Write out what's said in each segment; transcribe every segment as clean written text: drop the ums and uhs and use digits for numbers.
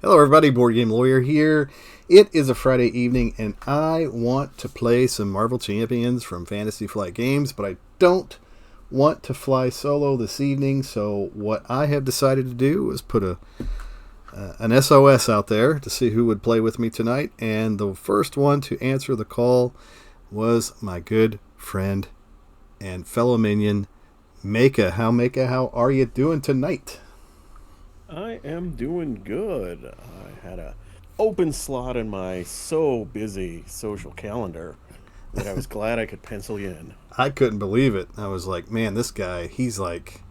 Hello, everybody. Board Game Lawyer here. It is a Friday evening, and I want to play some Marvel Champions from Fantasy Flight Games, but I don't want to fly solo this evening. So what I have decided to do is put an SOS out there to see who would play with me tonight. And the first one to answer the call was my good friend and fellow minion, Maka. Maka, how are you doing tonight? I am doing good. I had a open slot in my so busy social calendar that I was glad I could pencil you in. I couldn't believe it. I was like, man, this guy, he's like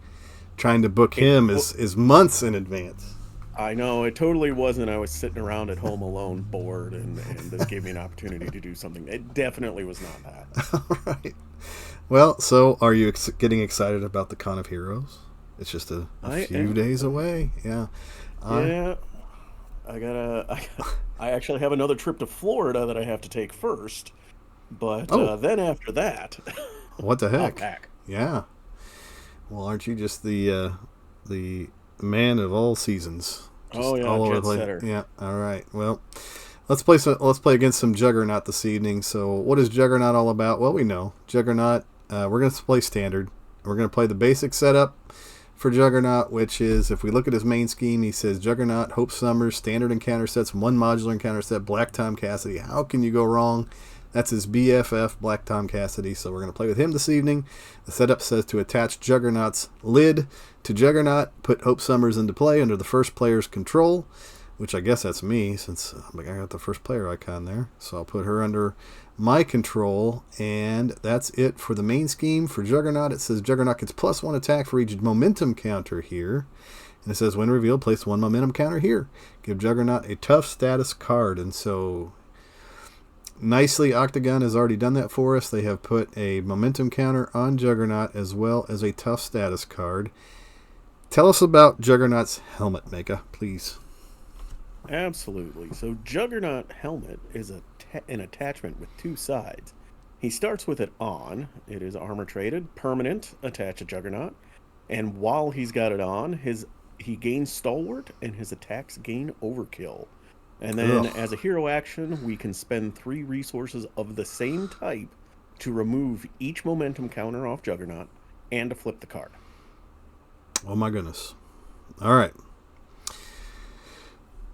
trying to book It him is months in advance. I know it totally wasn't. I was sitting around at home alone, bored, and this gave me an opportunity to do something. It definitely was not that. All right. Well, so are you getting excited about the Con of Heroes? It's just a I few am. days away. Yeah. I Yeah, I actually have another trip to Florida that I have to take first, but oh, then after that, what the I'll heck? pack. Yeah. Well, aren't you just the man of all seasons? Oh Just yeah, all over the jet place. setter. Yeah. All right. Well, let's play against some Juggernaut this evening. So, what is Juggernaut all about? Well, we know Juggernaut. We're going to play standard. We're going to play the basic setup for Juggernaut, which is, if we look at his main scheme, he says Juggernaut, Hope Summers, standard encounter sets, one modular encounter set, Black Tom Cassidy. How can you go wrong? That's his BFF, Black Tom Cassidy. So we're going to play with him this evening. The setup says to attach Juggernaut's lid to Juggernaut, put Hope Summers into play under the first player's control, which I guess that's me, since I got the first player icon there. So I'll put her under my control, and that's it for the main scheme. For Juggernaut, it says Juggernaut gets +1 attack for each momentum counter here. And it says when revealed, place 1 momentum counter here. Give Juggernaut a tough status card. And so, nicely, Octagon has already done that for us. They have put a momentum counter on Juggernaut as well as a tough status card. Tell us about Juggernaut's helmet, Maka, please. Absolutely. So Juggernaut helmet is an attachment with two sides. He starts with it on. It is armor traded, permanent, attached to Juggernaut. And while he's got it on, his he gains stalwart and his attacks gain overkill. And then Ugh. as a hero action, we can spend 3 resources of the same type to remove each momentum counter off Juggernaut and to flip the card. Oh my goodness. All right.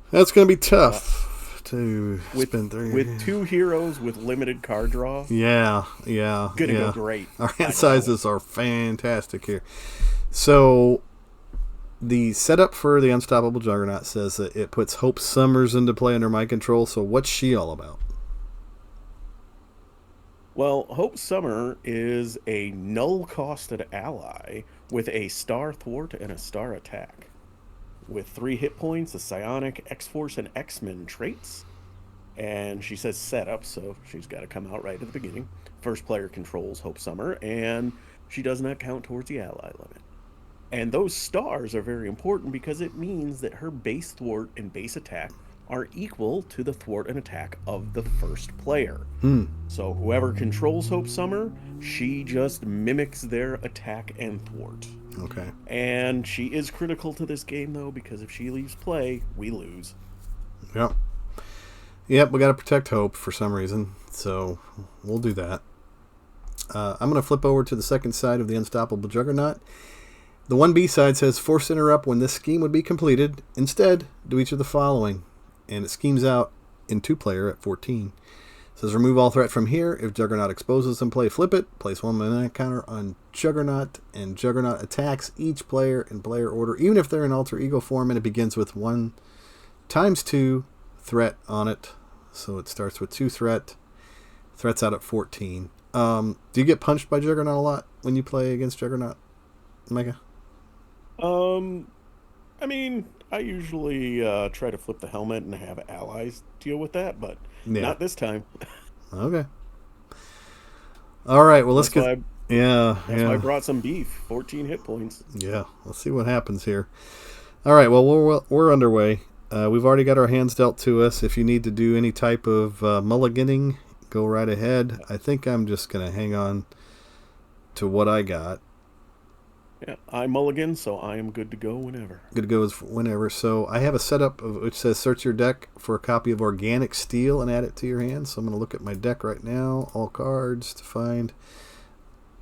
That's going to be Uh, tough to with spend three. with two heroes with limited card draw, Yeah, yeah, gonna go yeah. great. Our hand I know. sizes are fantastic here. So, the setup for the Unstoppable Juggernaut says that it puts Hope Summers into play under my control. So, what's she all about? Well, Hope Summer is a null costed ally with a star thwart and a star attack. With 3 hit points, a psionic, X Force, and X Men traits. And she says setup, so she's got to come out right at the beginning. First player controls Hope Summer, and she does not count towards the ally limit. And those stars are very important because it means that her base thwart and base attack are equal to the thwart and attack of the first player. Hmm. So whoever controls Hope Summer, she just mimics their attack and thwart. Okay. And she is critical to this game though, because if she leaves play, we lose. Yep. Yep, we got to protect Hope for some reason. So, we'll do that. I'm going to flip over to the second side of the Unstoppable Juggernaut. The 1B side says force interrupt when this scheme would be completed. Instead, do each of the following. And it schemes out in 2-player at 14. It says remove all threat from here. If Juggernaut exposes and play, flip it. Place 1 mana counter on Juggernaut, and Juggernaut attacks each player in player order, even if they're in alter ego form, and it begins with 1 times 2 threat on it. So it starts with 2 threat. Threat's out at 14. Do you get punched by Juggernaut a lot when you play against Juggernaut, Mega? Um, I mean, I usually try to flip the helmet and have allies deal with that, but Yeah. not this time. Okay. All right. Well, let's That's get. why Yeah. that's why I Yeah. brought some beef. 14 hit points. Yeah. Let's see what happens here. All right. Well, we're underway. We've already got our hands dealt to us. If you need to do any type of mulliganing, go right ahead. I think I'm just gonna hang on to what I got. Yeah, I mulligan, so I am good to go whenever. Good to go as whenever. So I have a setup which says search your deck for a copy of Organic Steel and add it to your hand. So I'm going to look at my deck right now, all cards to find.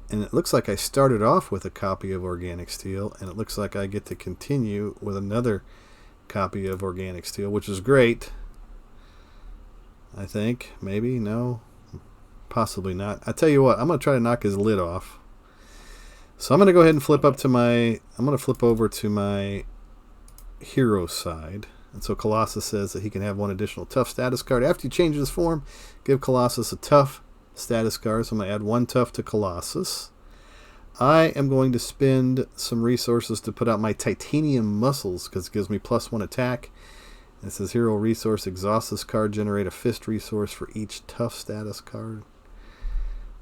And it looks like I started off with a copy of Organic Steel, and it looks like I get to continue with another copy of Organic Steel, which is great. I think. Maybe. No. Possibly not. I tell you what, I'm going to try to knock his lid off. So I'm going to go ahead and flip up to my... I'm going to flip over to my hero side. And so Colossus says that he can have one additional tough status card. After you change his form, give Colossus a tough status card. So I'm going to add one tough to Colossus. I am going to spend some resources to put out my titanium muscles because it gives me +1 attack. And it says hero resource, exhaust this card, generate a fist resource for each tough status card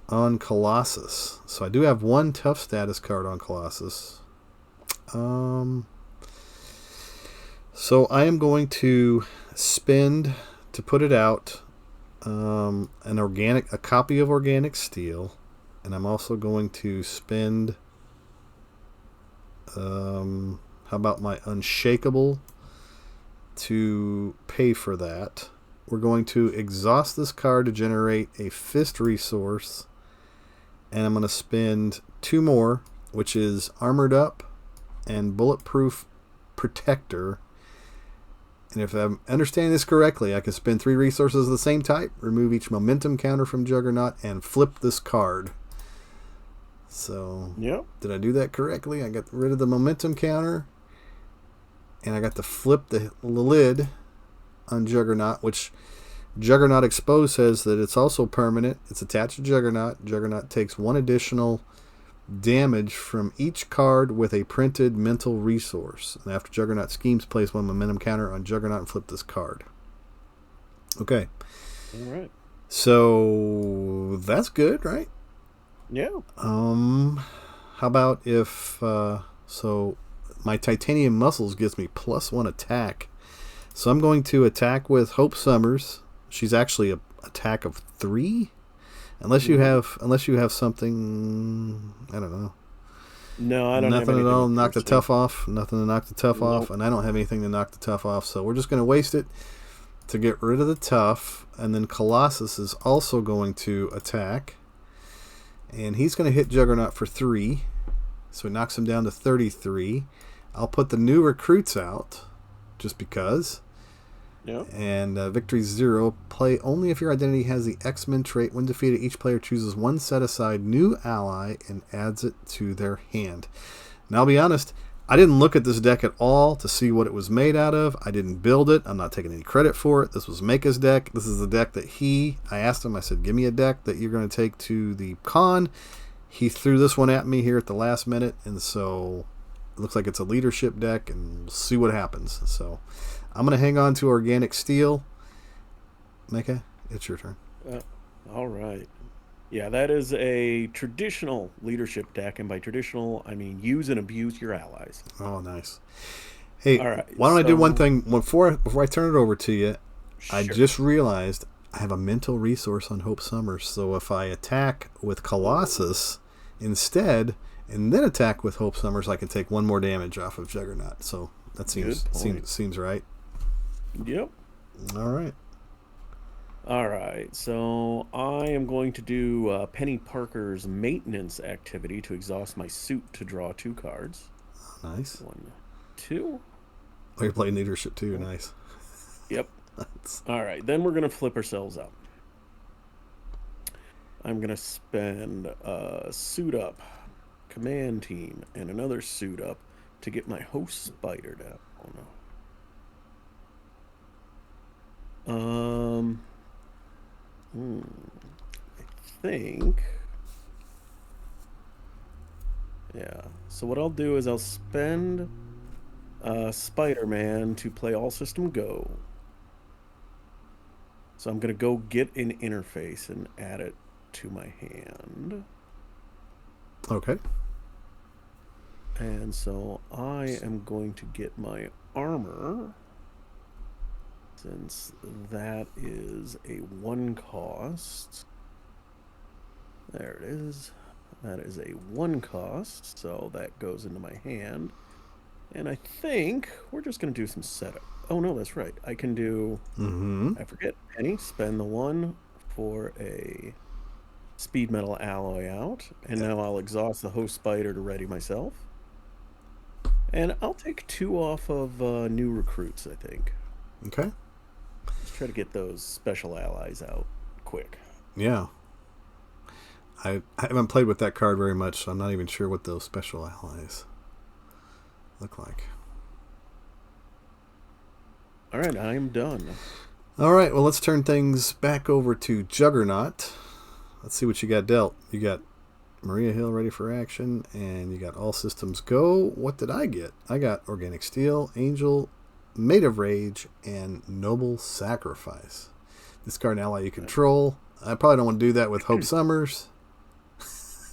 on Colossus. So I do have one tough status card on Colossus. So I am going to spend to put it out a copy of Organic Steel, and I'm also going to spend how about my Unshakable to pay for that. We're going to exhaust this card to generate a fist resource, and I'm going to spend 2 more, which is Armored Up and Bulletproof Protector. And if I'm understanding this correctly, I can spend 3 resources of the same type, remove each momentum counter from Juggernaut, and flip this card. So, Yep. Did I do that correctly? I got rid of the momentum counter, and I got to flip the lid on Juggernaut, which Juggernaut Exposed says that it's also permanent. It's attached to Juggernaut. Juggernaut takes 1 additional damage from each card with a printed mental resource. And after Juggernaut schemes, place 1 momentum counter on Juggernaut and flip this card. Okay. All right. So that's good, right? Yeah. How about if so my titanium muscles gives me +1 attack. So I'm going to attack with Hope Summers. She's actually a attack of 3. Unless you have something, I don't know. No, I don't have Nothing anything at all. with Knock the piercing. tough off. Nothing to knock the tough off, Nope. and I don't have anything to knock the tough off. So we're just going to waste it to get rid of the tough, and then Colossus is also going to attack, and he's going to hit Juggernaut for 3, so it knocks him down to 33. I'll put the new recruits out, just because. Yeah. And victory 0. Play only if your identity has the X-Men trait. When defeated, each player chooses 1 set-aside new ally and adds it to their hand. Now, I'll be honest, I didn't look at this deck at all to see what it was made out of. I didn't build it. I'm not taking any credit for it. This was Maka's deck. This is the deck that I asked him, I said, give me a deck that you're going to take to the con. He threw this one at me here at the last minute, and so it looks like it's a leadership deck, and we'll see what happens. So I'm going to hang on to Organic Steel. Maka, it's your turn. All right. Yeah, that is a traditional leadership deck, and by traditional, I mean use and abuse your allies. Oh, nice. Hey, All right. why don't I do one so- thing before I turn it over to you? I Sure. just realized I have a mental resource on Hope Summers, so if I attack with Colossus instead, and then attack with Hope Summers, I can take 1 more damage off of Juggernaut. So that Good point. seems right. Yep. All right. All right. So I am going to do Penny Parker's maintenance activity to exhaust my suit to draw 2 cards. Nice. 1, 2. Oh, you're playing leadership too. Nice. Yep. All right. Then we're gonna flip ourselves up. I'm gonna spend suit up, command team, and another suit up to get my host spider down. Oh no. I think. Yeah. So what I'll do is I'll spend Spider-Man to play All System Go. So I'm gonna go get an interface and add it to my hand. Okay. And so I am going to get my armor, since that is a 1 cost. There it is. That is a 1 cost, so that goes into my hand. And I think we're just going to do some setup. Oh, no, that's right. I can do, Mm-hmm. I forget, penny, spend the 1 for a speed metal alloy out. And Yep. now I'll exhaust the host spider to ready myself. And I'll take 2 off of new recruits, I think. Okay. Let's try to get those special allies out quick. Yeah. I haven't played with that card very much, so I'm not even sure what those special allies look like. All right, I am done. All right, well, let's turn things back over to Juggernaut. Let's see what you got dealt. You got Maria Hill ready for action, and you got all systems go. What did I get? I got Organic Steel, Angel, Maid of Rage, and Noble Sacrifice. Discard an ally you control. I probably don't want to do that with Hope Summers.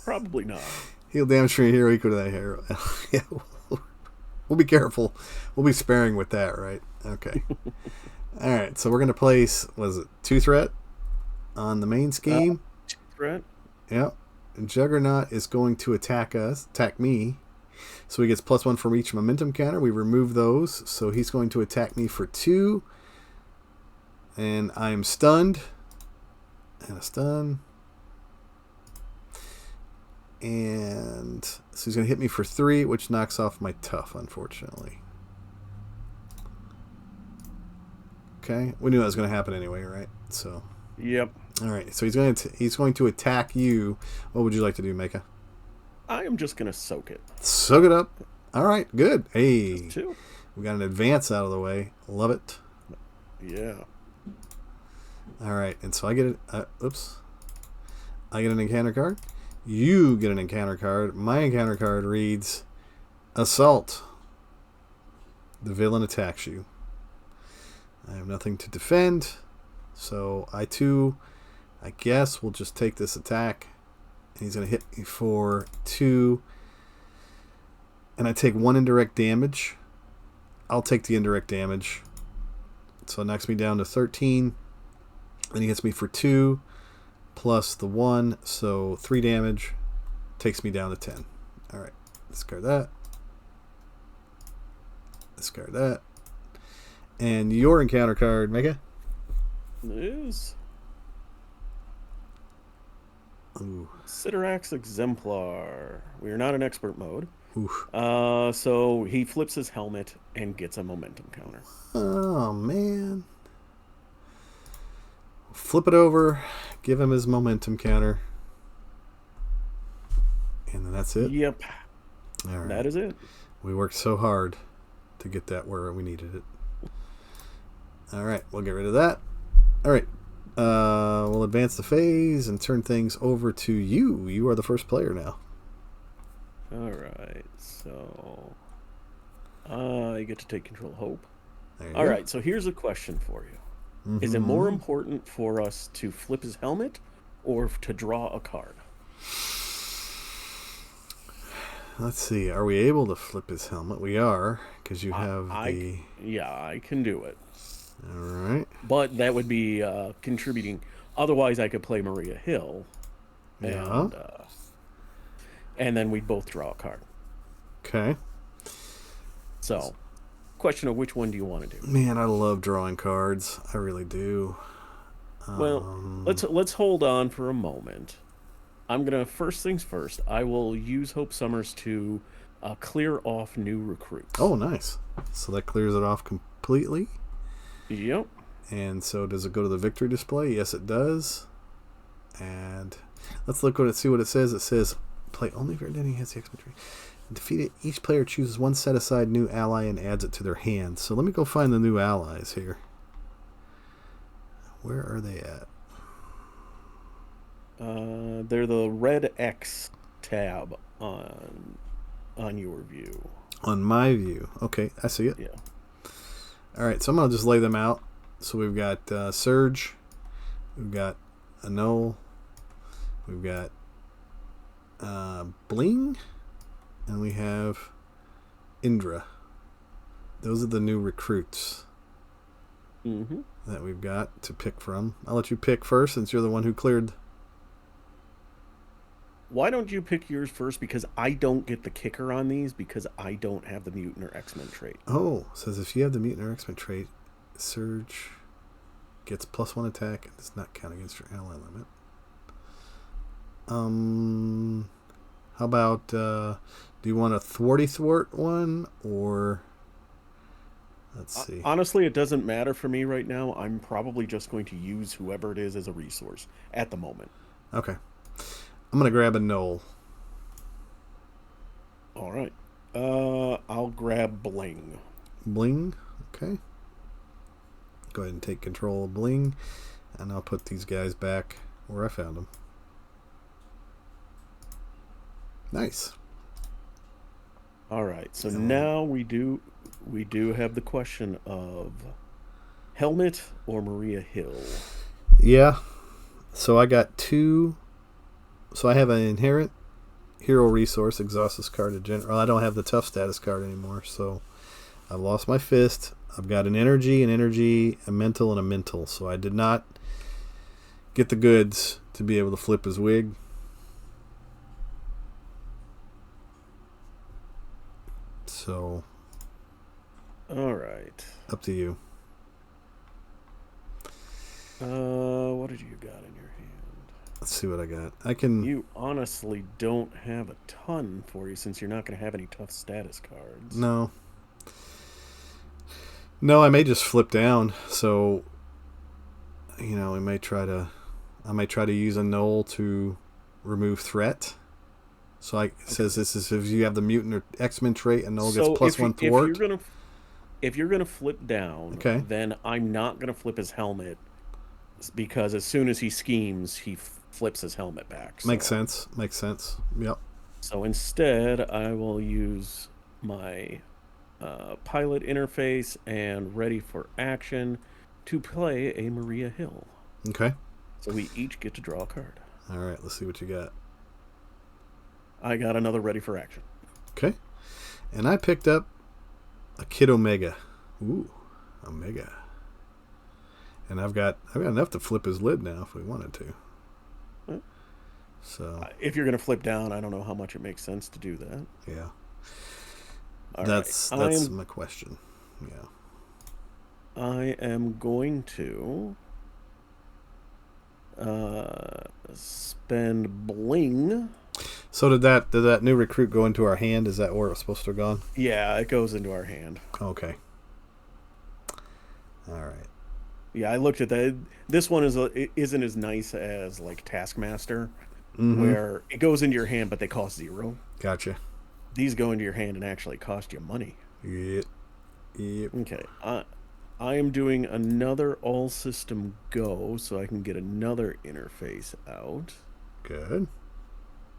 Probably not. Heal damage from your hero equal to that hero. Yeah, we'll be careful. We'll be sparing with that, right? Okay. All right, so we're going to place, was it 2 threat on the main scheme? 2 threat. Yep. And Juggernaut is going to attack me. So he gets +1 from each momentum counter. We remove those. So he's going to attack me for 2. And I am stunned. And a stun. And so he's going to hit me for 3, which knocks off my tough, unfortunately. Okay. We knew that was going to happen anyway, right? So. Yep. All right. So he's going to attack you. What would you like to do, Maka? I am just going to soak it. Soak it up. All right. Good. Hey. Just 2. We got an advance out of the way. Love it. Yeah. All right. And so I get it. Oops. I get an encounter card. You get an encounter card. My encounter card reads Assault. The villain attacks you. I have nothing to defend. So I too, I guess, will just take this attack. He's going to hit me for 2. And I take 1 indirect damage. I'll take the indirect damage. So it knocks me down to 13. Then he hits me for 2. Plus the 1, so 3 damage, takes me down to 10. All right, discard that. Discard that. And your encounter card, Mega? Is Ooh. Siderax Exemplar. We are not in expert mode. Oof. So he flips his helmet and gets a momentum counter. Oh, man. Flip it over. Give him his momentum counter. And then that's it? Yep. All right. That is it. We worked so hard to get that where we needed it. All right. We'll get rid of that. All right. We'll advance the phase and turn things over to you. You are the first player now. All right. So I get to take control of Hope. All right. So here's a question for you. Mm-hmm. Is it more important for us to flip his helmet or to draw a card? Let's see. Are we able to flip his helmet? We are, because you have the... Yeah, I can do it. All right. But that would be contributing. Otherwise, I could play Maria Hill. Yeah. And then we'd both draw a card. Okay. So... question of which one do you want to do? Man, I love drawing cards. I really do. Well, let's hold on for a moment. I'm gonna first things first. I will use Hope Summers to clear off new recruits. Oh, nice. So that clears it off completely. Yep. And so does it go to the victory display? Yes, it does. And let's look at it. See what it says. It says play only if your identity has the X-Men. Defeated, each player chooses 1 set-aside new ally and adds it to their hand. So let me go find the new allies here. Where are they at? They're the red X tab on your view. On my view. Okay, I see it. Yeah. All right, so I'm going to just lay them out. So we've got Surge. We've got Annul. We've got Bling. And we have Indra. Those are the new recruits that we've got to pick from. I'll let you pick first since you're the one who cleared. Why don't you pick yours first? Because I don't get the kicker on these because I don't have the mutant or X-Men trait. Oh, says if you have the mutant or X-Men trait, Surge gets +1 attack and does not count against your ally limit. How about, do you want a thwarty thwart one, or let's see. Honestly, it doesn't matter for me right now. I'm probably just going to use whoever it is as a resource at the moment. Okay. I'm going to grab a Knoll. All right. I'll grab Bling. Bling. Okay. Go ahead and take control of Bling, and I'll put these guys back where I found them. Nice. All right. So now we do have the question of Helmet or Maria Hill. Yeah. So I got two. So I have an inherent hero resource, exhaust this card to general. I don't have the tough status card anymore, so I've lost my fist. I've got an energy, a mental, and a mental. So I did not get the goods to be able to flip his wig. So, all right. Up to you. What did you got in your hand? Let's see what I got. I can. You honestly don't have a ton for you since you're not going to have any tough status cards. No. No, I may just flip down. So, I may try to use a Knoll to remove threat. So it says this is if you have the mutant or X-Men trait, and Knoll gets +1 thwart. If you're gonna flip down, okay, then I'm not gonna flip his helmet because as soon as he schemes, he flips his helmet back. So. Makes sense. Yep. So instead, I will use my pilot interface and ready for action to play a Maria Hill. Okay. So we each get to draw a card. All right, let's see what you got. I got another ready for action. Okay. And I picked up a Kid Omega. Ooh, Omega. And I've got enough to flip his lid now if we wanted to. Right. So if you're going to flip down, I don't know how much it makes sense to do that. Yeah. That's my question. Yeah. I am going to spend Bling. So did that new recruit go into our hand? Is that where it was supposed to have gone? Yeah, it goes into our hand. Okay. All right. Yeah, I looked at that. This one isn't as nice as like Taskmaster, where it goes into your hand, but they cost 0. Gotcha. These go into your hand and actually cost you money. Yep. Okay. I am doing another all system go, so I can get another interface out. Good.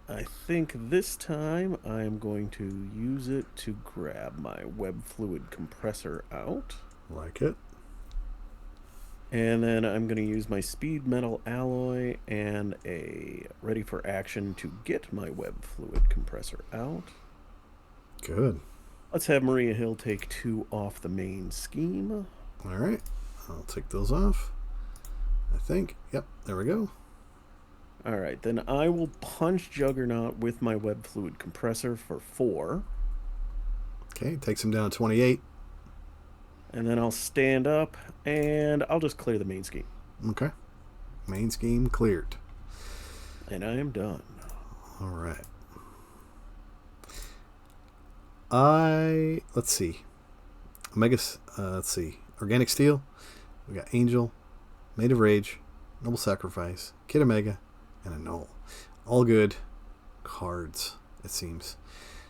I think this time I am going to use it to grab my web fluid compressor out. Like it. And then I'm going to use my speed metal alloy and a ready for action to get my web fluid compressor out. Good. Let's have Maria Hill take 2 off the main scheme. All right. I'll take those off. I think. Yep. There we go. All right. Then I will punch Juggernaut with my web fluid compressor for 4. Okay. Takes him down to 28. And then I'll stand up and I'll just clear the main scheme. Okay. Main scheme cleared. And I am done. All right. Let's see. Let's see. Organic Steel. We got Angel, Maid of Rage, Noble Sacrifice, Kid Omega, and a Knoll. All good cards, it seems.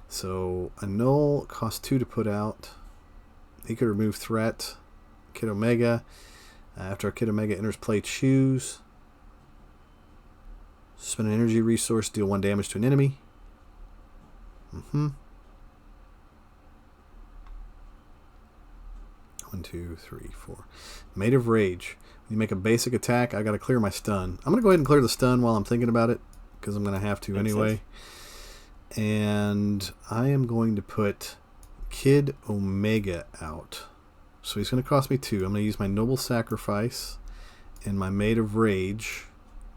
So a Knoll costs 2 to put out. He could remove threat. Kid Omega. After Kid Omega enters play, choose. Spend an energy resource, deal 1 damage to an enemy. 1, 2, 3, 4. Maid of Rage. When you make a basic attack, I got to clear my stun. I'm going to go ahead and clear the stun while I'm thinking about it, because I'm going to have to anyway. And I am going to put Kid Omega out. So he's going to cost me 2. I'm going to use my Noble Sacrifice and my Maid of Rage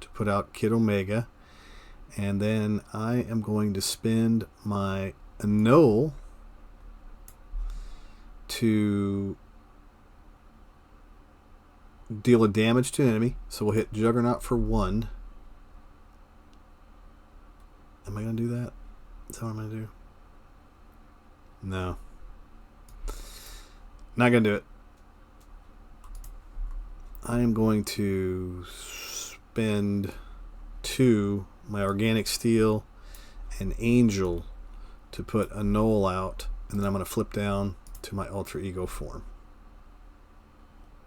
to put out Kid Omega. And then I am going to spend my annul to deal a damage to an enemy. So we'll hit Juggernaut for 1. Am I going to do that? Is that what I'm going to do? No. Not going to do it. I am going to spend 2, my Organic Steel and Angel, to put a Knoll out, and then I'm going to flip down to my Ultra Ego form.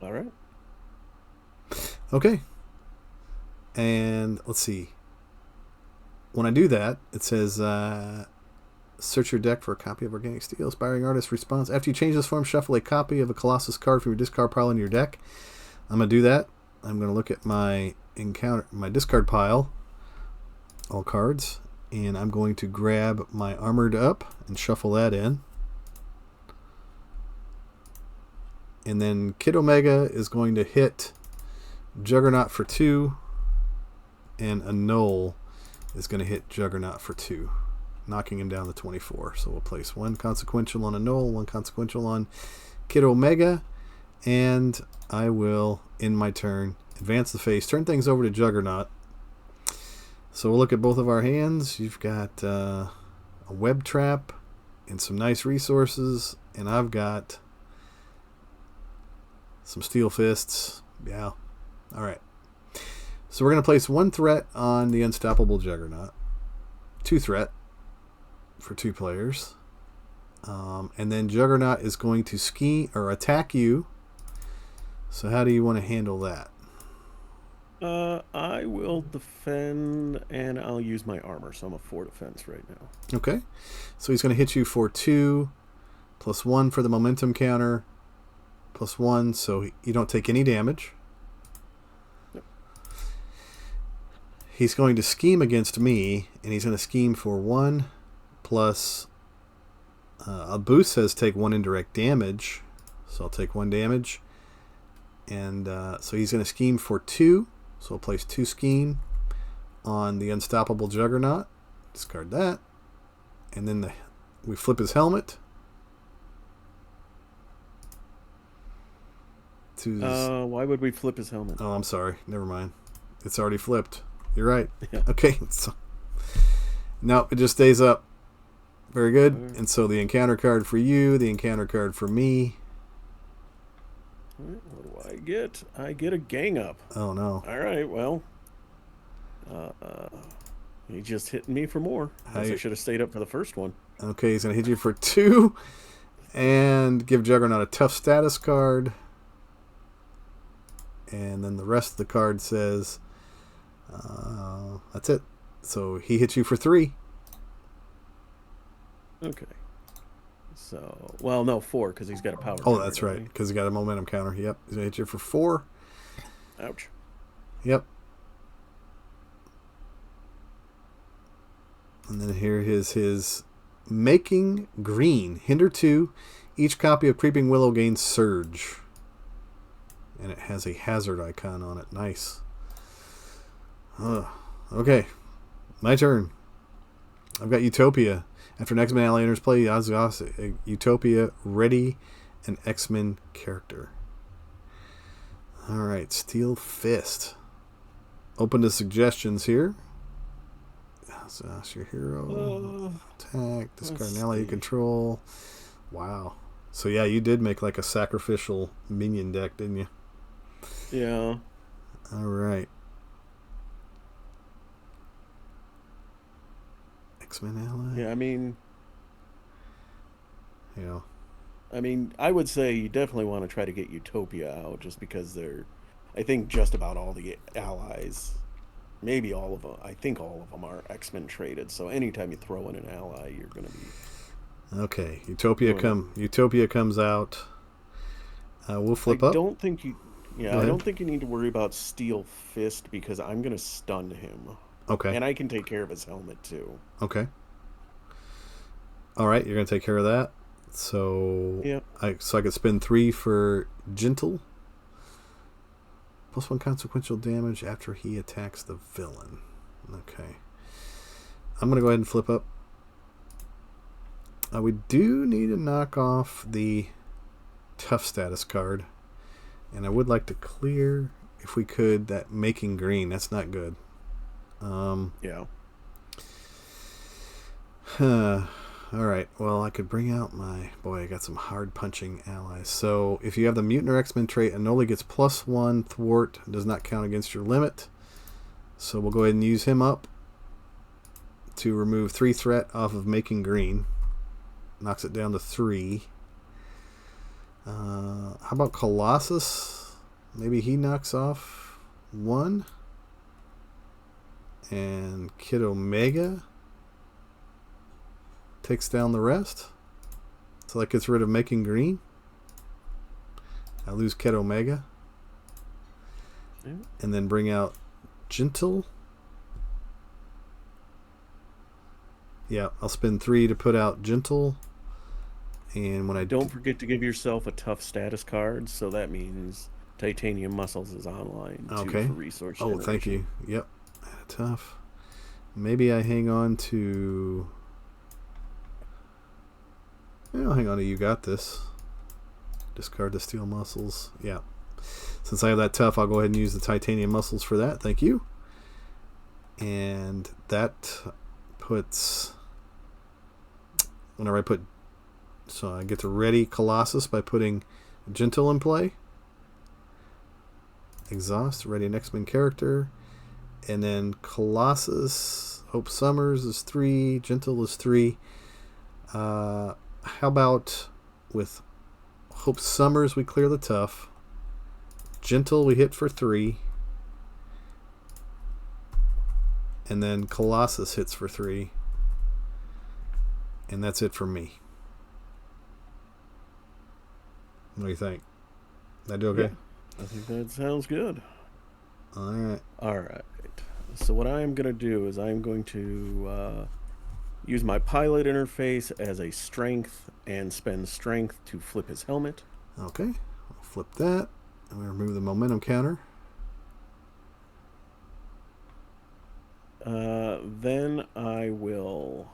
All right. Okay. And let's see. When I do that, it says search your deck for a copy of Organic Steel. Aspiring Artist response. After you change this form, shuffle a copy of a Colossus card from your discard pile into your deck. I'm going to do that. I'm going to look at my discard pile, all cards, and I'm going to grab my Armored Up and shuffle that in. And then Kid Omega is going to hit Juggernaut for 2, and a Knoll is going to hit Juggernaut for 2, knocking him down to 24. So we'll place 1 consequential on a Knoll, 1 consequential on Kid Omega, and I will, in my turn, advance the phase, turn things over to Juggernaut. So we'll look at both of our hands. You've got a Web Trap and some nice resources, and I've got some Steel Fists. Yeah. All right. So we're going to place 1 threat on the Unstoppable Juggernaut, 2 threat for 2 players, and then Juggernaut is going to ski or attack you. So how do you want to handle that? I will defend, and I'll use my armor, so I'm a 4 defense right now. Okay. So he's going to hit you for 2, plus 1 for the momentum counter, plus 1, so you don't take any damage. Yep. He's going to scheme against me, and he's going to scheme for 1, plus Abu says take 1 indirect damage, so I'll take 1 damage. And so he's going to scheme for 2. So I'll place 2 scheme on the Unstoppable Juggernaut. Discard that. And then we flip his helmet. Why would we flip his helmet? Oh, I'm sorry. Never mind. It's already flipped. You're right. Yeah. Okay. So, no, it just stays up. Very good. Right. And so the encounter card for you, the encounter card for me. What do I get? I get a gang up. Oh, no. All right, well, he just hit me for more. I should have stayed up for the first one. Okay, he's going to hit you for 2 and give Juggernaut a tough status card. And then the rest of the card says, that's it. So he hits you for 3. Okay. So, well, no, 4, because he's got a power. Oh, that's right, because he got a momentum counter. Yep, he's going to hit you for 4. Ouch. Yep. And then here is his Making Green. Hinder 2. Each copy of Creeping Willow gains Surge. And it has a hazard icon on it. Nice. Okay. My turn. I've got Utopia. After an X-Men ally enters play, Utopia, ready an X-Men character. Alright, Steel Fist. Open to suggestions here. So that's your hero. Attack, discard an ally you control. Wow. So yeah, you did make like a sacrificial minion deck, didn't you? Yeah. Alright. X-Men ally? Yeah, I mean, Yeah. I would say you definitely want to try to get Utopia out, just because I think just about all the allies, maybe all of them, I think all of them are X-Men traded, so anytime you throw in an ally, you're going to be... Okay, Utopia comes out. We'll flip up. I don't think you need to worry about Steel Fist, because I'm going to stun him. Okay. And I can take care of his helmet, too. Okay. Alright, you're going to take care of that. So, yeah. I could spend 3 for Gentle. Plus 1 consequential damage after he attacks the villain. Okay. I'm going to go ahead and flip up. We do need to knock off the tough status card. And I would like to clear, if we could, that making green. That's not good. Yeah. Alright, well, I could bring out my... Boy, I got some hard punching allies. So, if you have the Mutant or X-Men trait, Anoli gets +1 thwart, does not count against your limit. So, we'll go ahead and use him up to remove 3 threat off of making green. Knocks it down to 3. How about Colossus? Maybe he knocks off 1. And Kid Omega takes down the rest. So that gets rid of making green. I lose Kid Omega. And then bring out Gentle. Yeah, I'll spend 3 to put out Gentle. And when I don't forget to give yourself a tough status card, so that means Titanium Muscles is online too, okay. for resource Oh, generation. thank you. Yep. Tough. Maybe I hang on to... Yeah, I'll hang on to You Got This. Discard the Steel Muscles. Yeah. Since I have that tough, I'll go ahead and use the Titanium Muscles for that. Thank you. And that puts... Whenever I put... So I get to ready Colossus by putting Gentle in play. Exhaust, ready an X-Men character. And then Colossus, Hope Summers is 3, Gentle is 3. How about with Hope Summers we clear the tough. Gentle we hit for 3. And then Colossus hits for 3. And that's it for me. What do you think? Did I do okay? Yeah, I think that sounds good. Alright. Alright. So what I'm going to do is I'm going to use my pilot interface as a strength and spend strength to flip his helmet. Okay. I'll flip that. And we remove the momentum counter. Then I will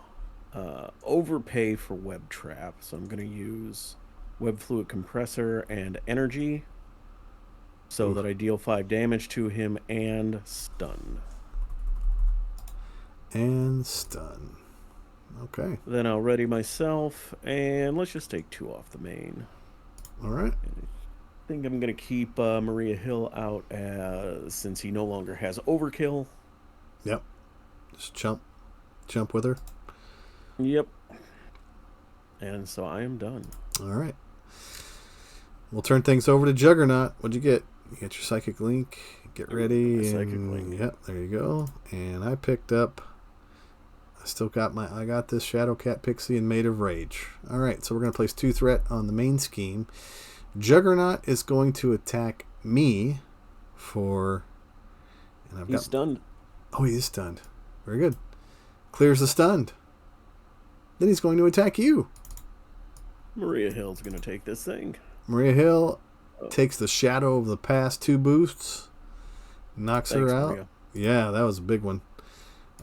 overpay for Web Trap. So I'm going to use Web Fluid Compressor and Energy so that I deal 5 damage to him and stun. And stun. Okay. Then I'll ready myself, and let's just take 2 off the main. Alright. I think I'm going to keep Maria Hill out since he no longer has overkill. Yep. Just jump with her. Yep. And so I am done. Alright. We'll turn things over to Juggernaut. What'd you get? You get your Psychic Link. Get ready. Psychic Link. Yep, there you go. And I picked up... I got this Shadowcat Pixie and Maid of Rage. Alright, so we're going to place 2 threat on the main scheme. Juggernaut is going to attack me for... And He's stunned. Oh, he is stunned. Very good. Clears the stunned. Then he's going to attack you. Maria Hill's going to take this thing. Maria Hill takes the Shadow of the Past 2 boosts. Knocks her out. Maria. Yeah, that was a big one.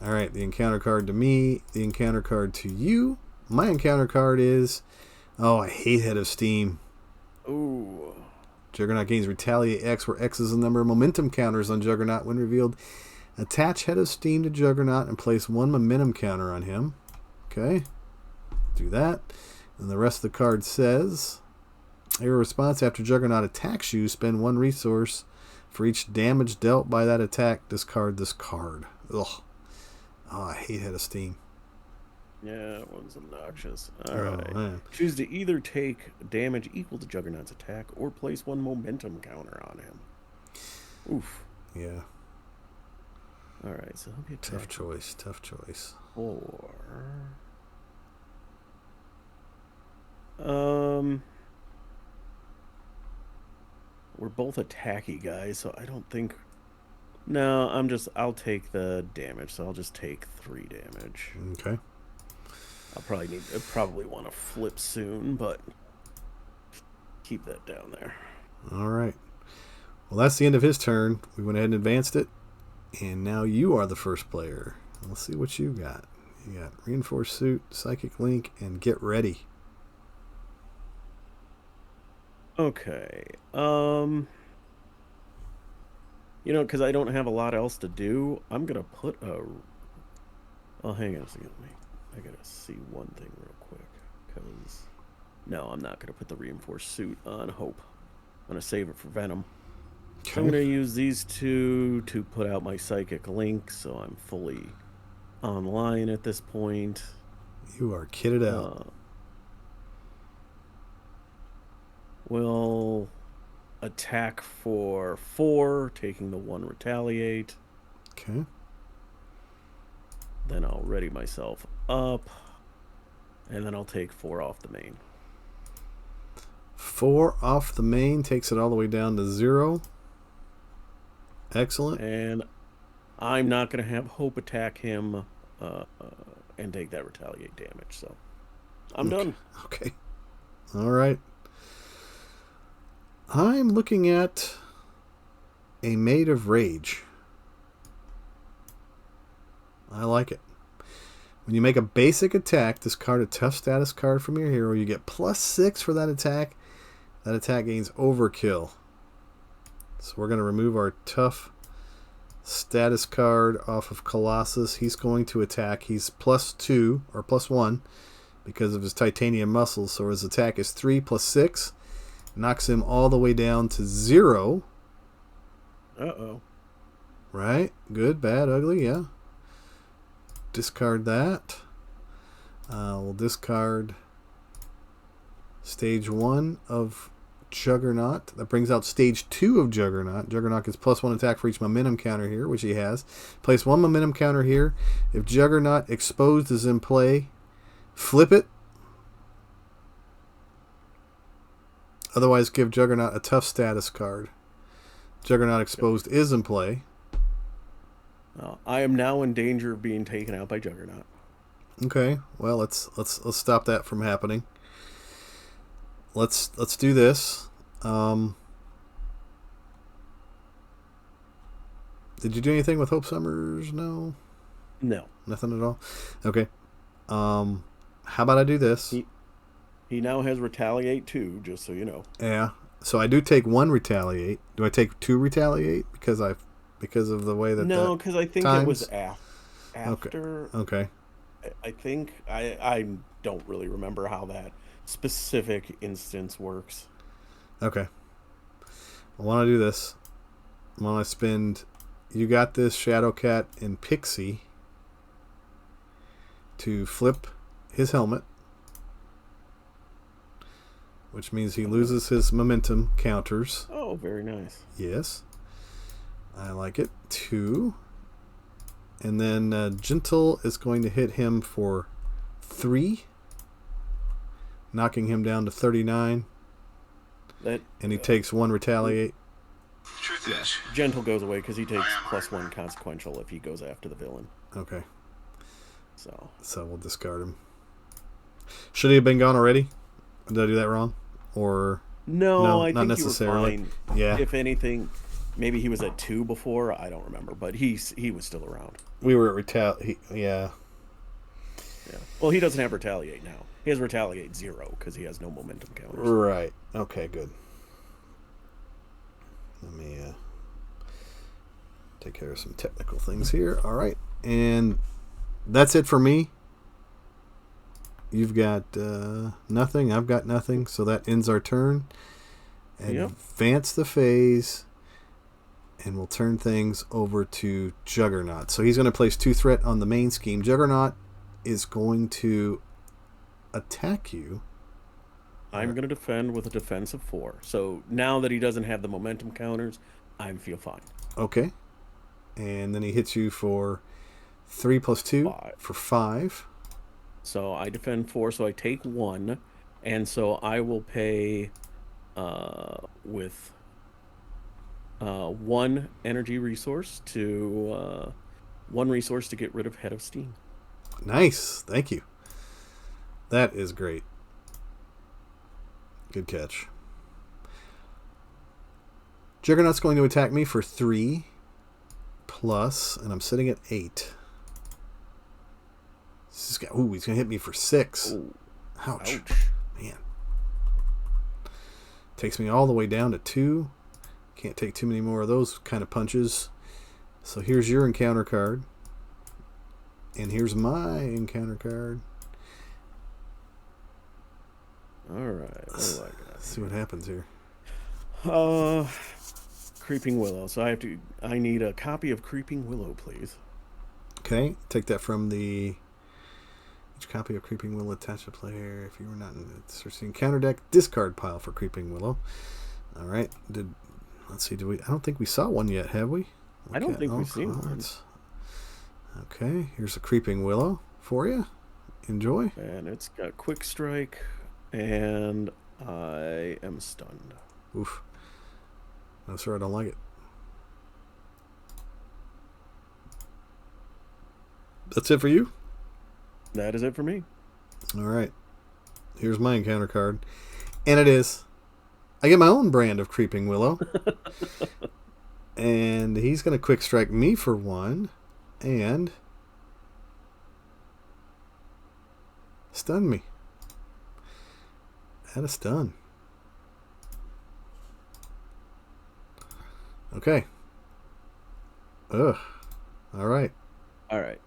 Alright, the encounter card to me. The encounter card to you. My encounter card is... Oh, I hate Head of Steam. Ooh. Juggernaut gains Retaliate X, where X is the number of momentum counters on Juggernaut when revealed. Attach Head of Steam to Juggernaut and place 1 momentum counter on him. Okay. Do that. And the rest of the card says... Your response after Juggernaut attacks you, spend 1 resource for each damage dealt by that attack. Discard this card. Ugh. Oh, I hate Head of Steam. Yeah, that one's obnoxious. Alright. Man. Choose to either take damage equal to Juggernaut's attack or place 1 momentum counter on him. Oof. Yeah. Alright, so he'll be Tough choice. Tough choice. 4. We're both attacky guys, so I don't think... No, I'll take the damage, so I'll just take 3 damage. Okay. I'll probably want to flip soon, but keep that down there. All right. Well, that's the end of his turn. We went ahead and advanced it, and now you are the first player. Let's see what you got. You got Reinforced Suit, Psychic Link, and Get Ready. Okay. Because I don't have a lot else to do, I'm gonna put a. Oh, hang on a second. I gotta see one thing real quick. Because no, I'm not gonna put the reinforced suit on Hope. I'm gonna save it for Venom. So I'm Okay. gonna use these two to put out my psychic link, so I'm fully online at this point. You are kitted out. We'll attack for 4, taking the 1 retaliate. Okay. Then I'll ready myself up. And then I'll take 4 off the main. 4 off the main takes it all the way down to 0. Excellent. And I'm not going to have Hope attack him and take that retaliate damage. So I'm done. Okay. All right. I'm looking at a Maid of Rage. I like it. When you make a basic attack, discard a tough status card from your hero. You get +6 for that attack. That attack gains overkill. So we're going to remove our tough status card off of Colossus. He's going to attack. He's +2 or +1 because of his titanium muscles. So his attack is 3 + 6. Knocks him all the way down to 0. Uh-oh. Right? Good, bad, ugly, yeah. Discard that. We'll discard stage 1 of Juggernaut. That brings out stage 2 of Juggernaut. Juggernaut gets +1 attack for each momentum counter here, which he has. Place 1 momentum counter here. If Juggernaut exposed is in play, flip it. Otherwise, give Juggernaut a tough status card. Juggernaut exposed is in play. I am now in danger of being taken out by Juggernaut. Okay, well let's stop that from happening. Let's do this. Did you do anything with Hope Summers? No. No. Nothing at all. Okay. How about I do this? He now has retaliate too, just so you know. Yeah. So I do take 1 retaliate. Do I take 2 retaliate because of the way that? No, because I think it was after. Okay. I think I don't really remember how that specific instance works. Okay. I want to do this. I want to spend. You got this, Shadowcat and Pixie to flip his helmet, which means he loses his momentum counters. Oh, very nice. Yes. I like it. 2. And then Gentle is going to hit him for 3, knocking him down to 39. And he takes 1 retaliate. Truth is, Gentle goes away because he takes +1 consequential if he goes after the villain. Okay. So we'll discard him. Should he have been gone already? Did I do that wrong? Or no, I not think necessarily. You were fine. Yeah. If anything, maybe he was at 2 before. I don't remember, but he was still around. We were at yeah. Yeah. Well, he doesn't have retaliate now. He has retaliate 0 because he has no momentum counters. Right. Okay. Good. Let me take care of some technical things here. All right, and that's it for me. You've got nothing. I've got nothing. So that ends our turn. Advance the phase, and we'll turn things over to Juggernaut. So he's going to place 2 threat on the main scheme. Juggernaut is going to attack you. I'm going to defend with a defense of 4. So now that he doesn't have the momentum counters, I feel fine. Okay. And then he hits you for 3 + 2 5. for 5. So I defend 4, so I take 1. And so I will pay with 1 energy resource to 1 resource to get rid of Head of Steam. Nice. Thank you. That is great. Good catch. Juggernaut's going to attack me for 3+, and I'm sitting at 8. He's going to hit me for 6. Oh, Ouch. ouch. Man. Takes me all the way down to 2. Can't take too many more of those kind of punches. So here's your encounter card. And here's my encounter card. All right. What do I got? Let's see what happens here. Creeping Willow. So I need a copy of Creeping Willow, please. Okay, take that from the each copy of Creeping Willow attached to player. If you were not in the search the encounter deck, discard pile for Creeping Willow. All right. Let's see. I don't think we saw one yet, have we? I don't think we've seen one. Okay, here's a Creeping Willow for you. Enjoy. And it's got Quick Strike, and I am stunned. Oof. No, sir, I don't like it. That's it for you? That is it for me. All right. Here's my encounter card. And it is. I get my own brand of Creeping Willow. And he's going to quick strike me for 1. And stun me. Add a stun. Okay. Ugh. All right. All right.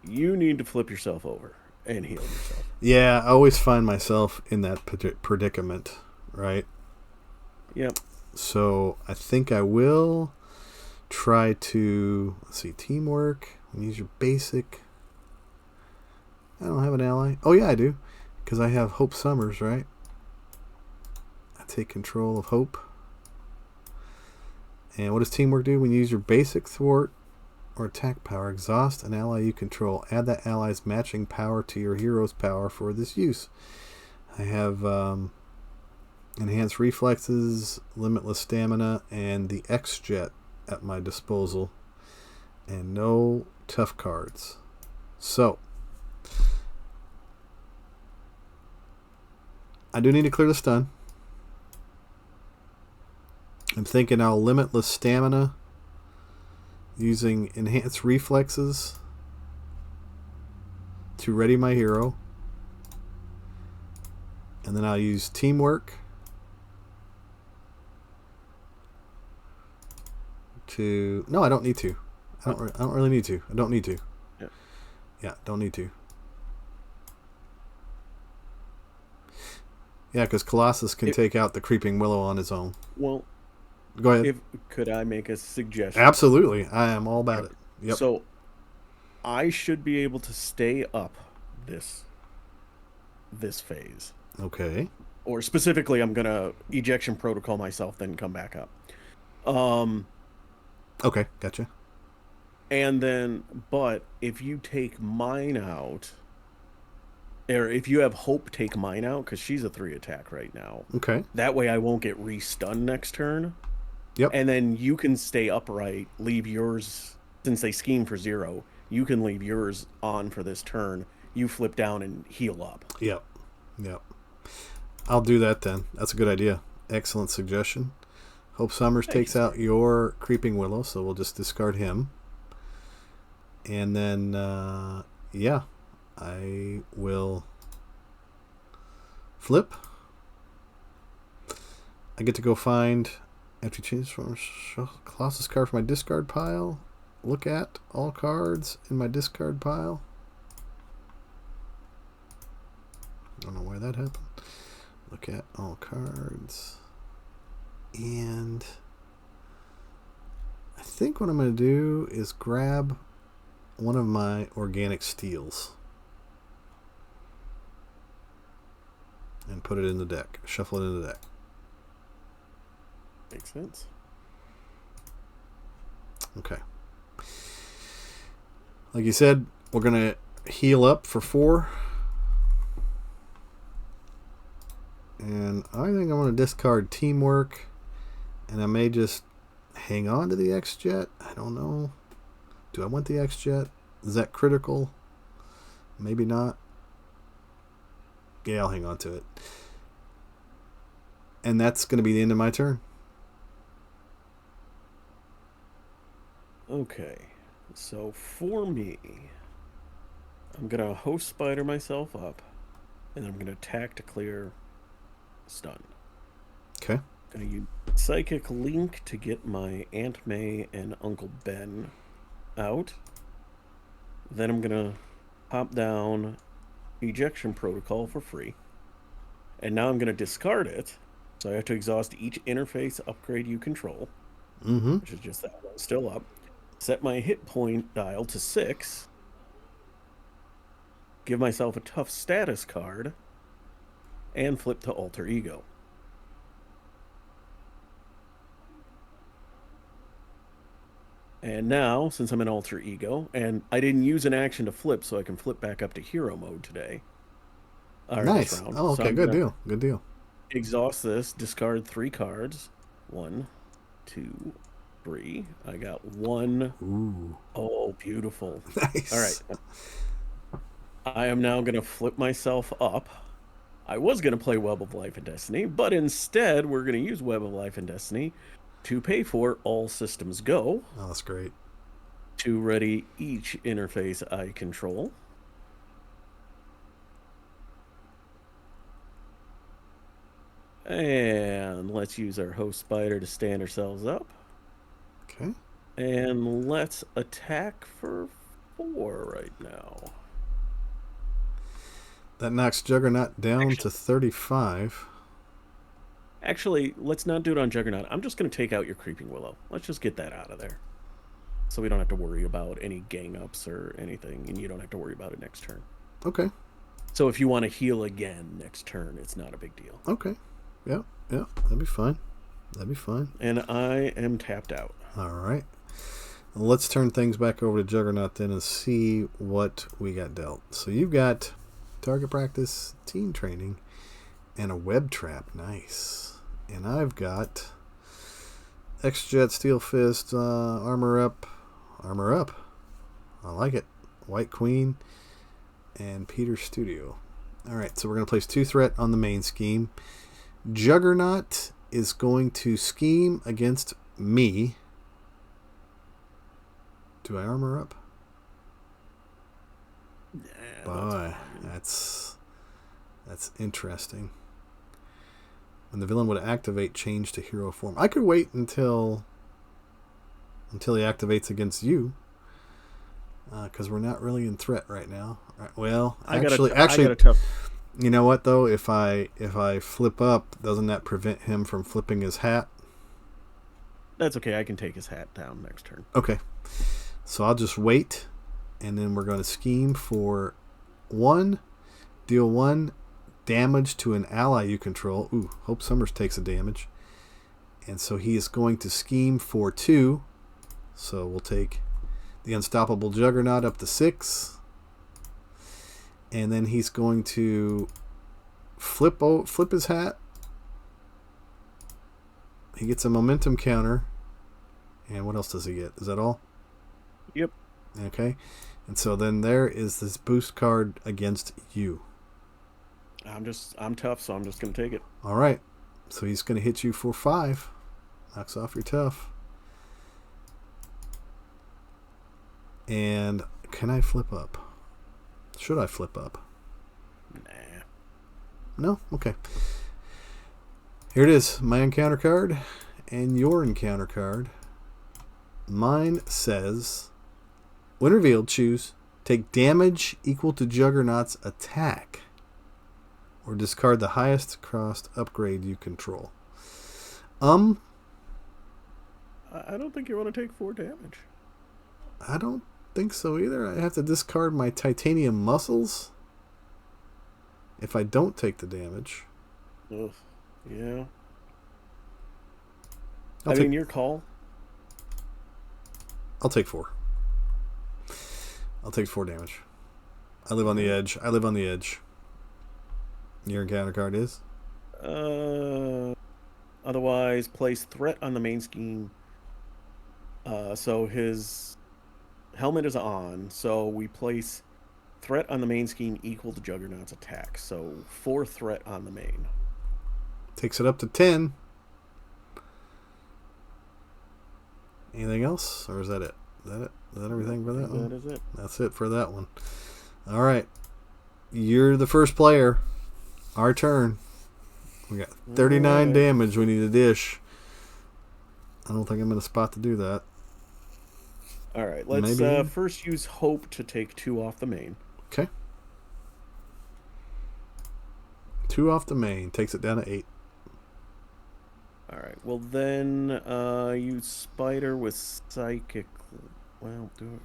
You need to flip yourself over and heal yourself. Yeah, I always find myself in that predicament, right? Yep. So I think I will try to, let's see, teamwork. Use your basic. I don't have an ally. Oh, yeah, I do. Because I have Hope Summers, right? I take control of Hope. And what does teamwork do? When you use your basic thwart or attack power, exhaust an ally you control. Add that ally's matching power to your hero's power for this use. I have enhanced reflexes, limitless stamina, and the X-Jet at my disposal. And no tough cards. So, I do need to clear the stun. I'm thinking I'll limitless stamina using enhanced reflexes to ready my hero. And then I'll use teamwork to... No, I don't need to. I don't really need to. I don't need to. Yeah, don't need to. Yeah, because Colossus can take out the Creeping Willow on his own. Well, go ahead. Could I make a suggestion? Absolutely. I am all about it. Yep. So, I should be able to stay up this phase. Okay. Or specifically, I'm going to ejection protocol myself, then come back up. Okay, gotcha. And then, but if you take mine out, or if you have Hope take mine out, because she's a 3 attack right now. Okay. That way I won't get re-stunned next turn. Yep. And then you can stay upright, leave yours, since they scheme for 0, you can leave yours on for this turn. You flip down and heal up. Yep. Yep. I'll do that then. That's a good idea. Excellent suggestion. Hope Summers takes out your Creeping Willow, so we'll just discard him. And then, yeah, I will flip. I get to go find, after change from Colossus card from my discard pile, look at all cards in my discard pile. I don't know why that happened. Look at all cards. And I think what I'm going to do is grab one of my organic steels and put it in the deck. Shuffle it in the deck. Makes sense. Okay. Like you said, we're going to heal up for 4. And I think I'm going to discard teamwork. And I may just hang on to the X-Jet. I don't know. Do I want the X-Jet? Is that critical? Maybe not. Yeah, I'll hang on to it. And that's going to be the end of my turn. Okay. So for me, I'm going to host spider myself up, and I'm going to attack to clear stun. Okay. Going to use Psychic Link to get my Aunt May and Uncle Ben out. Then I'm going to pop down Ejection Protocol for free. And now I'm going to discard it. So I have to exhaust each interface upgrade you control, which is just that one still up. Set my hit point dial to 6. Give myself a tough status card. And flip to Alter Ego. And now, since I'm in Alter Ego, and I didn't use an action to flip, so I can flip back up to Hero Mode today. Nice. This round. Oh, okay. So Good deal. Good deal. Exhaust this. Discard 3 cards. 1, 2, 3. I got 1. Ooh. Oh, beautiful. Nice. All right. I am now going to flip myself up. I was going to play Web of Life and Destiny, but instead we're going to use Web of Life and Destiny to pay for All Systems Go. Oh, that's great. To ready each interface I control. And let's use our host spider to stand ourselves up. Okay. And let's attack for 4 right now. That knocks Juggernaut down to 35. Actually, let's not do it on Juggernaut. I'm just going to take out your Creeping Willow. Let's just get that out of there. So we don't have to worry about any gang ups or anything, and you don't have to worry about it next turn. Okay. So if you want to heal again next turn, it's not a big deal. Okay. Yeah. That'd be fine. And I am tapped out. All right. Let's turn things back over to Juggernaut then and see what we got dealt. So you've got target practice, team training, and a web trap. Nice. And I've got X-Jet, Steel Fist, Armor Up. I like it. White Queen, and Peter Studio. All right, so we're going to place 2 threat on the main scheme. Juggernaut is going to scheme against me. Do I armor up? Yeah, Boy, that's interesting. When the villain would activate, change to hero form. I could wait until he activates against you, because we're not really in threat right now. Right, well, I got actually, a tough. you know what though? If I flip up, doesn't that prevent him from flipping his hat? That's okay. I can take his hat down next turn. Okay, so I'll just wait, and then we're going to scheme for 1, deal 1 damage to an ally you control. Ooh, Hope Summers takes a damage, and so he is going to scheme for 2. So we'll take the Unstoppable Juggernaut up to 6. And then he's going to flip his hat. He gets a momentum counter. And what else does he get? Is that all? Yep. Okay. And so then there is this boost card against you. I'm tough, so I'm just going to take it. All right. So he's going to hit you for 5. Knocks off your tough. And can I flip up? Should I flip up? Nah. No? Okay. Here it is. My encounter card and your encounter card. Mine says, when revealed, choose take damage equal to Juggernaut's attack, or discard the highest cost upgrade you control. I don't think you want to take 4 damage. I don't think so either. I have to discard my titanium muscles if I don't take the damage. Ugh. Yeah. I mean, your call. I'll take 4. I'll take 4 damage. I live on the edge. Your encounter card is? Otherwise, place threat on the main scheme. So his helmet is on. So we place threat on the main scheme equal to Juggernaut's attack. So 4 threat on the main. Takes it up to 10. Anything else? Or is that it? Is that everything for that one? That is it. That's it for that one. All right. You're the first player. Our turn. We got 39 Alright. damage. We need a dish. I don't think I'm in a spot to do that. All right, let's Maybe. first use Hope to take 2 off the main. Okay. 2 off the main. Takes it down to 8. All right, well then use Spider with Psychic. Well, do it.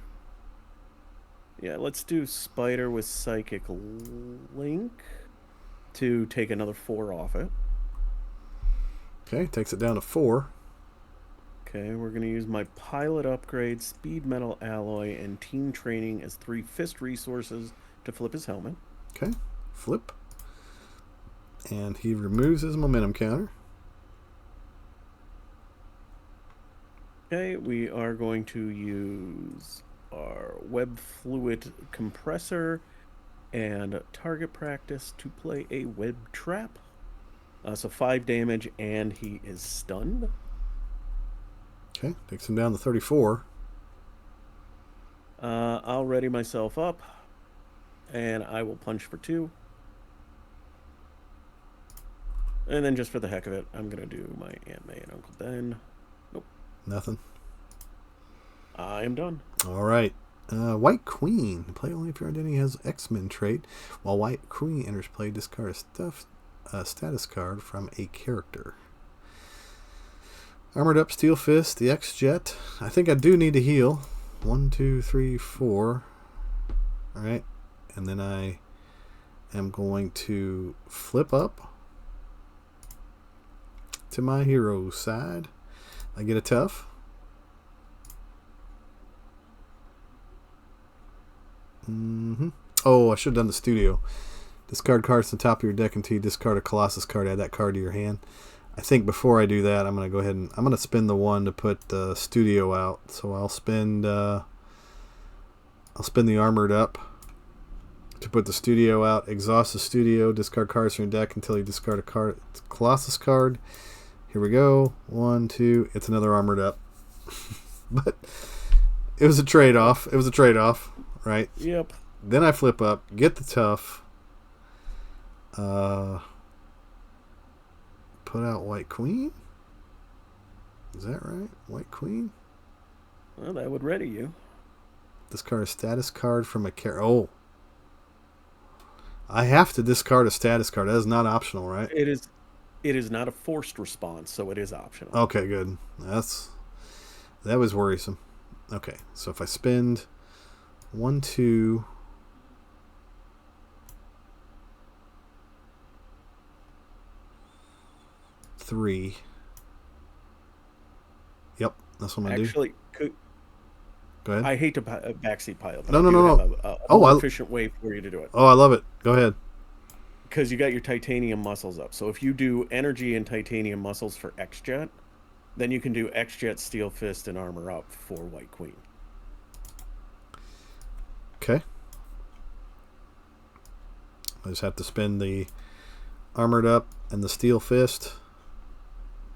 Yeah, let's do Spider with Psychic Link to take another 4 off it. Okay. Takes it down to 4. Okay, we're going to use my Pilot Upgrade, Speed Metal Alloy, and Team Training as 3 Fist resources to flip his helmet. Okay. Flip. And he removes his momentum counter. Okay, we are going to use our Web Fluid Compressor and Target Practice to play a Web Trap. So 5 damage, and he is stunned. Okay. Takes him down to 34. I'll ready myself up, and I will punch for 2. And then just for the heck of it, I'm going to do my Aunt May and Uncle Ben. Nope. Nothing. I am done. All right. White Queen. Play only if your identity has X-Men trait. While White Queen enters play, discard a status card from a character. Armored Up Steel Fist, the X-Jet. I think I do need to heal. 1, 2, 3, 4. All right. And then I am going to flip up to my hero side. I get a tough. Oh, I should have done the studio. Discard cards to the top of your deck until you discard a Colossus card. Add that card to your hand. I think before I do that, I'm going to go ahead and I'm going to spend the 1 to put the studio out. So I'll spend the Armored Up to put the studio out. Exhaust the studio. Discard cards from your deck until you discard a Colossus card. Here we go. 1, 2. It's another Armored Up. But it was a trade-off. Right? Yep. Then I flip up, get the tough. Put out White Queen. Is that right? White Queen. Well, that would ready you. Discard a status card from a character. Oh, I have to discard a status card. That is not optional, right? It is. It is not a forced response, so it is optional. Okay, good. That was worrisome. Okay, so if I spend 1, 2. 3. Yep, that's what I'm going to do. Actually, Go ahead. I hate to backseat pilot, but No. have a more efficient way for you to do it. Oh, I love it. Go ahead. Because you got your titanium muscles up. So if you do energy and titanium muscles for X-Jet, then you can do X-Jet, Steel Fist, and Armor Up for White Queen. Okay. I just have to spend the Armored Up and the Steel Fist.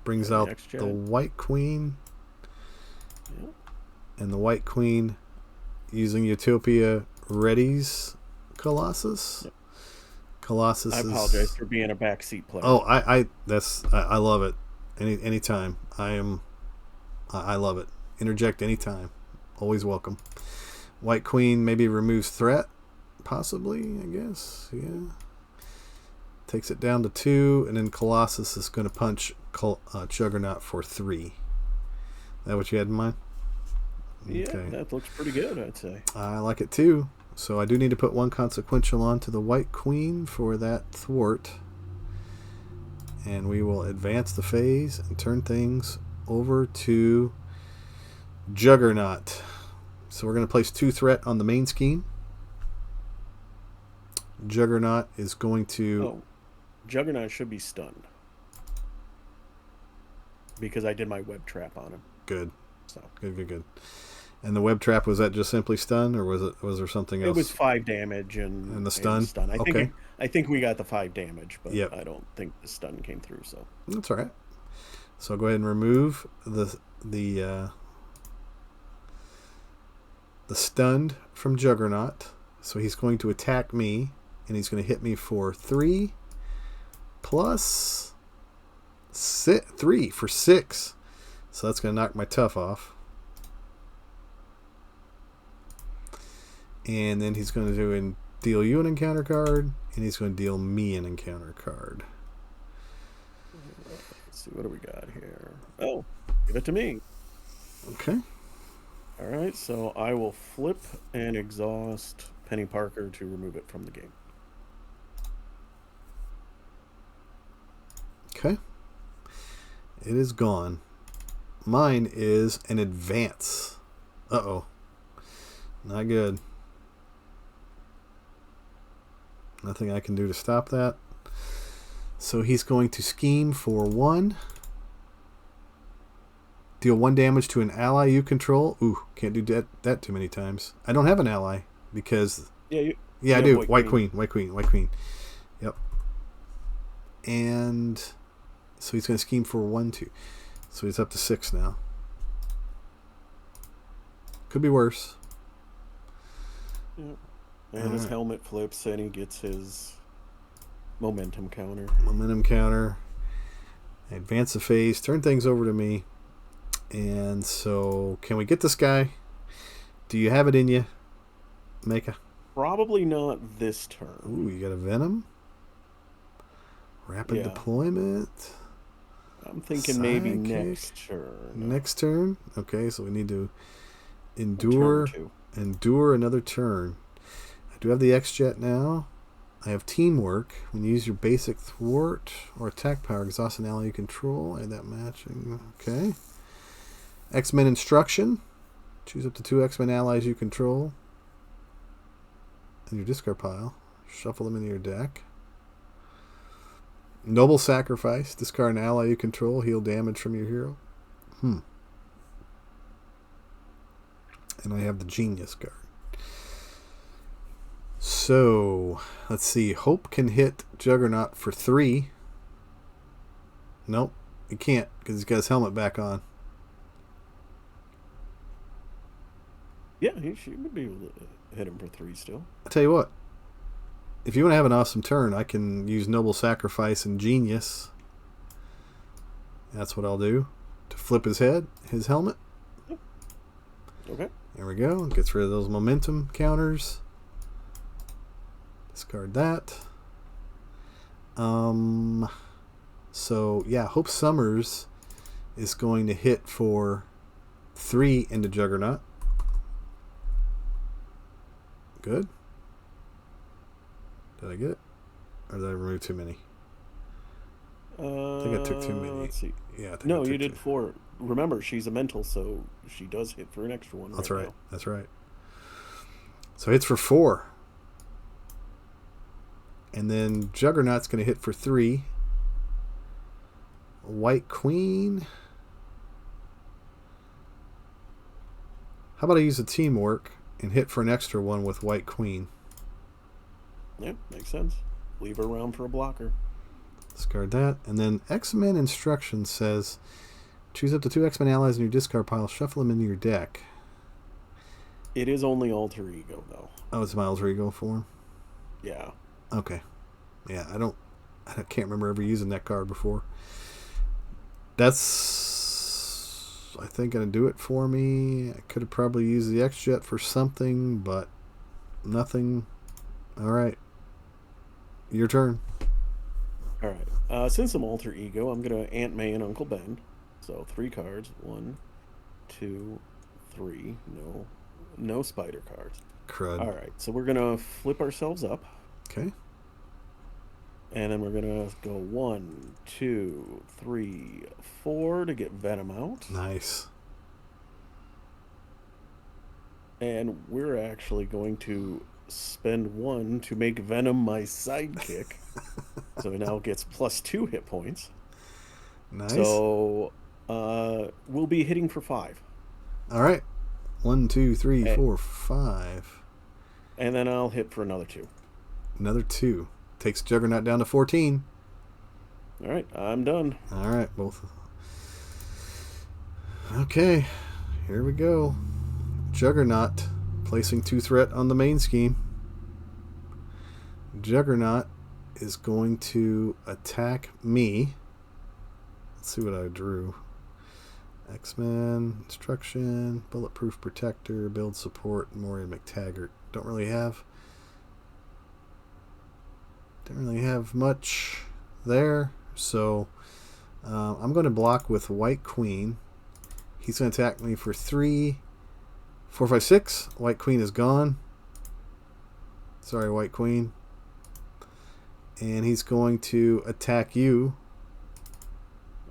Brings out the White Queen. Yep. And the White Queen using Utopia readies Colossus. Yep. Colossus. I apologize for being a backseat player. Oh, I love it. Anytime. I love it. Interject anytime. Always welcome. White Queen maybe removes threat, possibly. I guess. Yeah. Takes it down to 2, and then Colossus is going to punch Juggernaut for 3. Is that what you had in mind? Yeah, okay. That looks pretty good, I'd say. I like it too. So I do need to put 1 consequential onto the White Queen for that thwart. And we will advance the phase and turn things over to Juggernaut. So we're going to place 2 threat on the main scheme. Juggernaut is going to... Oh, Juggernaut should be stunned. Because I did my web trap on him. Good. So. Good. And the web trap, was that just simply stun, or was there something else? It was 5 damage and the stun. I think we got the 5 damage, but yep. I don't think the stun came through. So that's all right. So I'll go ahead and remove the stunned from Juggernaut So he's going to attack me, and he's going to hit me for 3 plus 3 for 6. So that's going to knock my tough off. And then he's going to deal you an encounter card, and he's going to deal me an encounter card. Let's see, what do we got here? Oh, give it to me. Okay. All right, so I will flip and exhaust Penny Parker to remove it from the game. Okay. It is gone. Mine is an advance. Uh-oh. Not good. Nothing I can do to stop that. So he's going to scheme for 1. Deal 1 damage to an ally you control. Ooh, can't do that too many times. I don't have an ally because... Yeah, I do. White Queen. Yep. And so he's going to scheme for 1, 2. So he's up to 6 now. Could be worse. Yep. And his helmet flips, and he gets his momentum counter. Advance a phase. Turn things over to me. And so, can we get this guy? Do you have it in you, Maka? Probably not this turn. Ooh, you got a Venom? Rapid deployment? I'm thinking maybe next turn. Next turn? Okay, so we need to endure another turn. I do have the X-Jet now. I have teamwork. When you use your basic thwart or attack power, exhaust an ally you control. Add that matching. Okay. X-Men instruction. Choose up to 2 X-Men allies you control in your discard pile. Shuffle them into your deck. Noble sacrifice. Discard an ally you control. Heal damage from your hero. And I have the Genius card. So, let's see. Hope can hit Juggernaut for 3. Nope, he can't because he's got his helmet back on. Yeah, he would be able to hit him for 3 still. I'll tell you what. If you want to have an awesome turn, I can use Noble Sacrifice and Genius. That's what I'll do. To flip his helmet. Okay. There we go. Gets rid of those momentum counters. Discard that. So, yeah, Hope Summers is going to hit for 3 into Juggernaut. Good. Did I get it? Or did I remove too many? I think I took too many. Let's see. Yeah, I think no, you did 4. Remember, she's a mental, so she does hit for an extra 1. That's right. That's right. So hits for 4. And then Juggernaut's going to hit for 3. White Queen. How about I use a teamwork and hit for an extra 1 with White Queen? Yeah, makes sense. Leave her around for a blocker. Discard that. And then X-Men instruction says, choose up to 2 X-Men allies in your discard pile. Shuffle them into your deck. It is only alter ego, though. Oh, it's my alter ego form? Yeah. Okay. Yeah, I can't remember ever using that card before. That's, I think, going to do it for me. I could have probably used the X-Jet for something, but nothing. All right. Your turn. All right. Since I'm alter ego, I'm going to Aunt May and Uncle Ben. So 3 cards. 1, 2, 3. No spider cards. Crud. All right. So we're going to flip ourselves up. Okay. And then we're going to go 1, 2, 3, 4 to get Venom out. Nice. And we're actually going to spend 1 to make Venom my sidekick. So he now gets +2 hit points. Nice. So we'll be hitting for 5. All right. 1, 2, 3, 4, 5. And then I'll hit for another 2. Another 2. Takes Juggernaut down to 14. All right, I'm done. All right, both. Okay, here we go. Juggernaut placing 2 threat on the main scheme. Juggernaut is going to attack me. Let's see what I drew. X-Men, Instruction, Bulletproof Protector, Build Support, Moria McTaggart. Don't really have much there. So I'm going to block with White Queen. He's going to attack me for 3, 4, 5, 6. White Queen is gone. Sorry, White Queen. And he's going to attack you.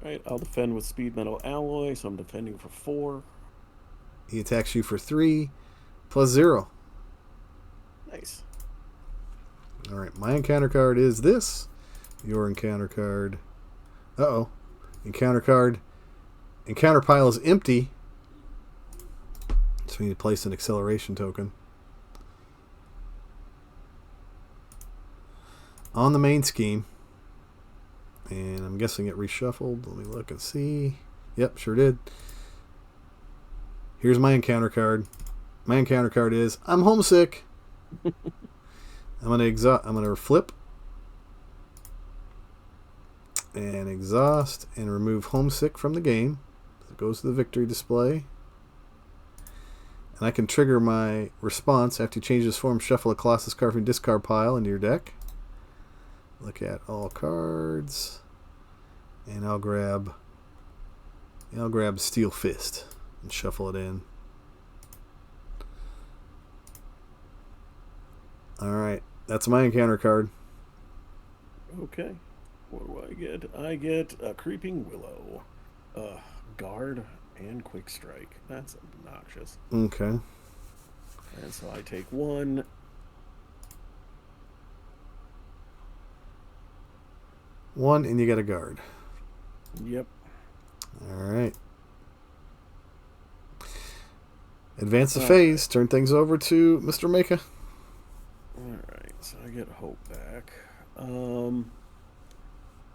Right, I'll defend with Speed Metal Alloy, so I'm defending for 4. He attacks you for 3 plus 0. Nice. Alright, my encounter card is this. Your encounter card. Uh-oh. Encounter card. Encounter pile is empty. So we need to place an acceleration token. On the main scheme. And I'm guessing it reshuffled. Let me look and see. Yep, sure did. Here's my encounter card. My encounter card is I'm homesick. I'm gonna flip and exhaust and remove homesick from the game. It goes to the victory display. And I can trigger my response after you change this form. Shuffle a Colossus card from discard pile into your deck. Look at all cards, and I'll grab Steel Fist and shuffle it in. All right, that's my encounter card. Okay. What do I get? I get a Creeping Willow, Guard, and Quick Strike. That's obnoxious. Okay. And so I take 1. One, and you got a guard. Yep. All right. Advance the phase. Turn things over to Mr. Maka. Alright, so I get Hope back.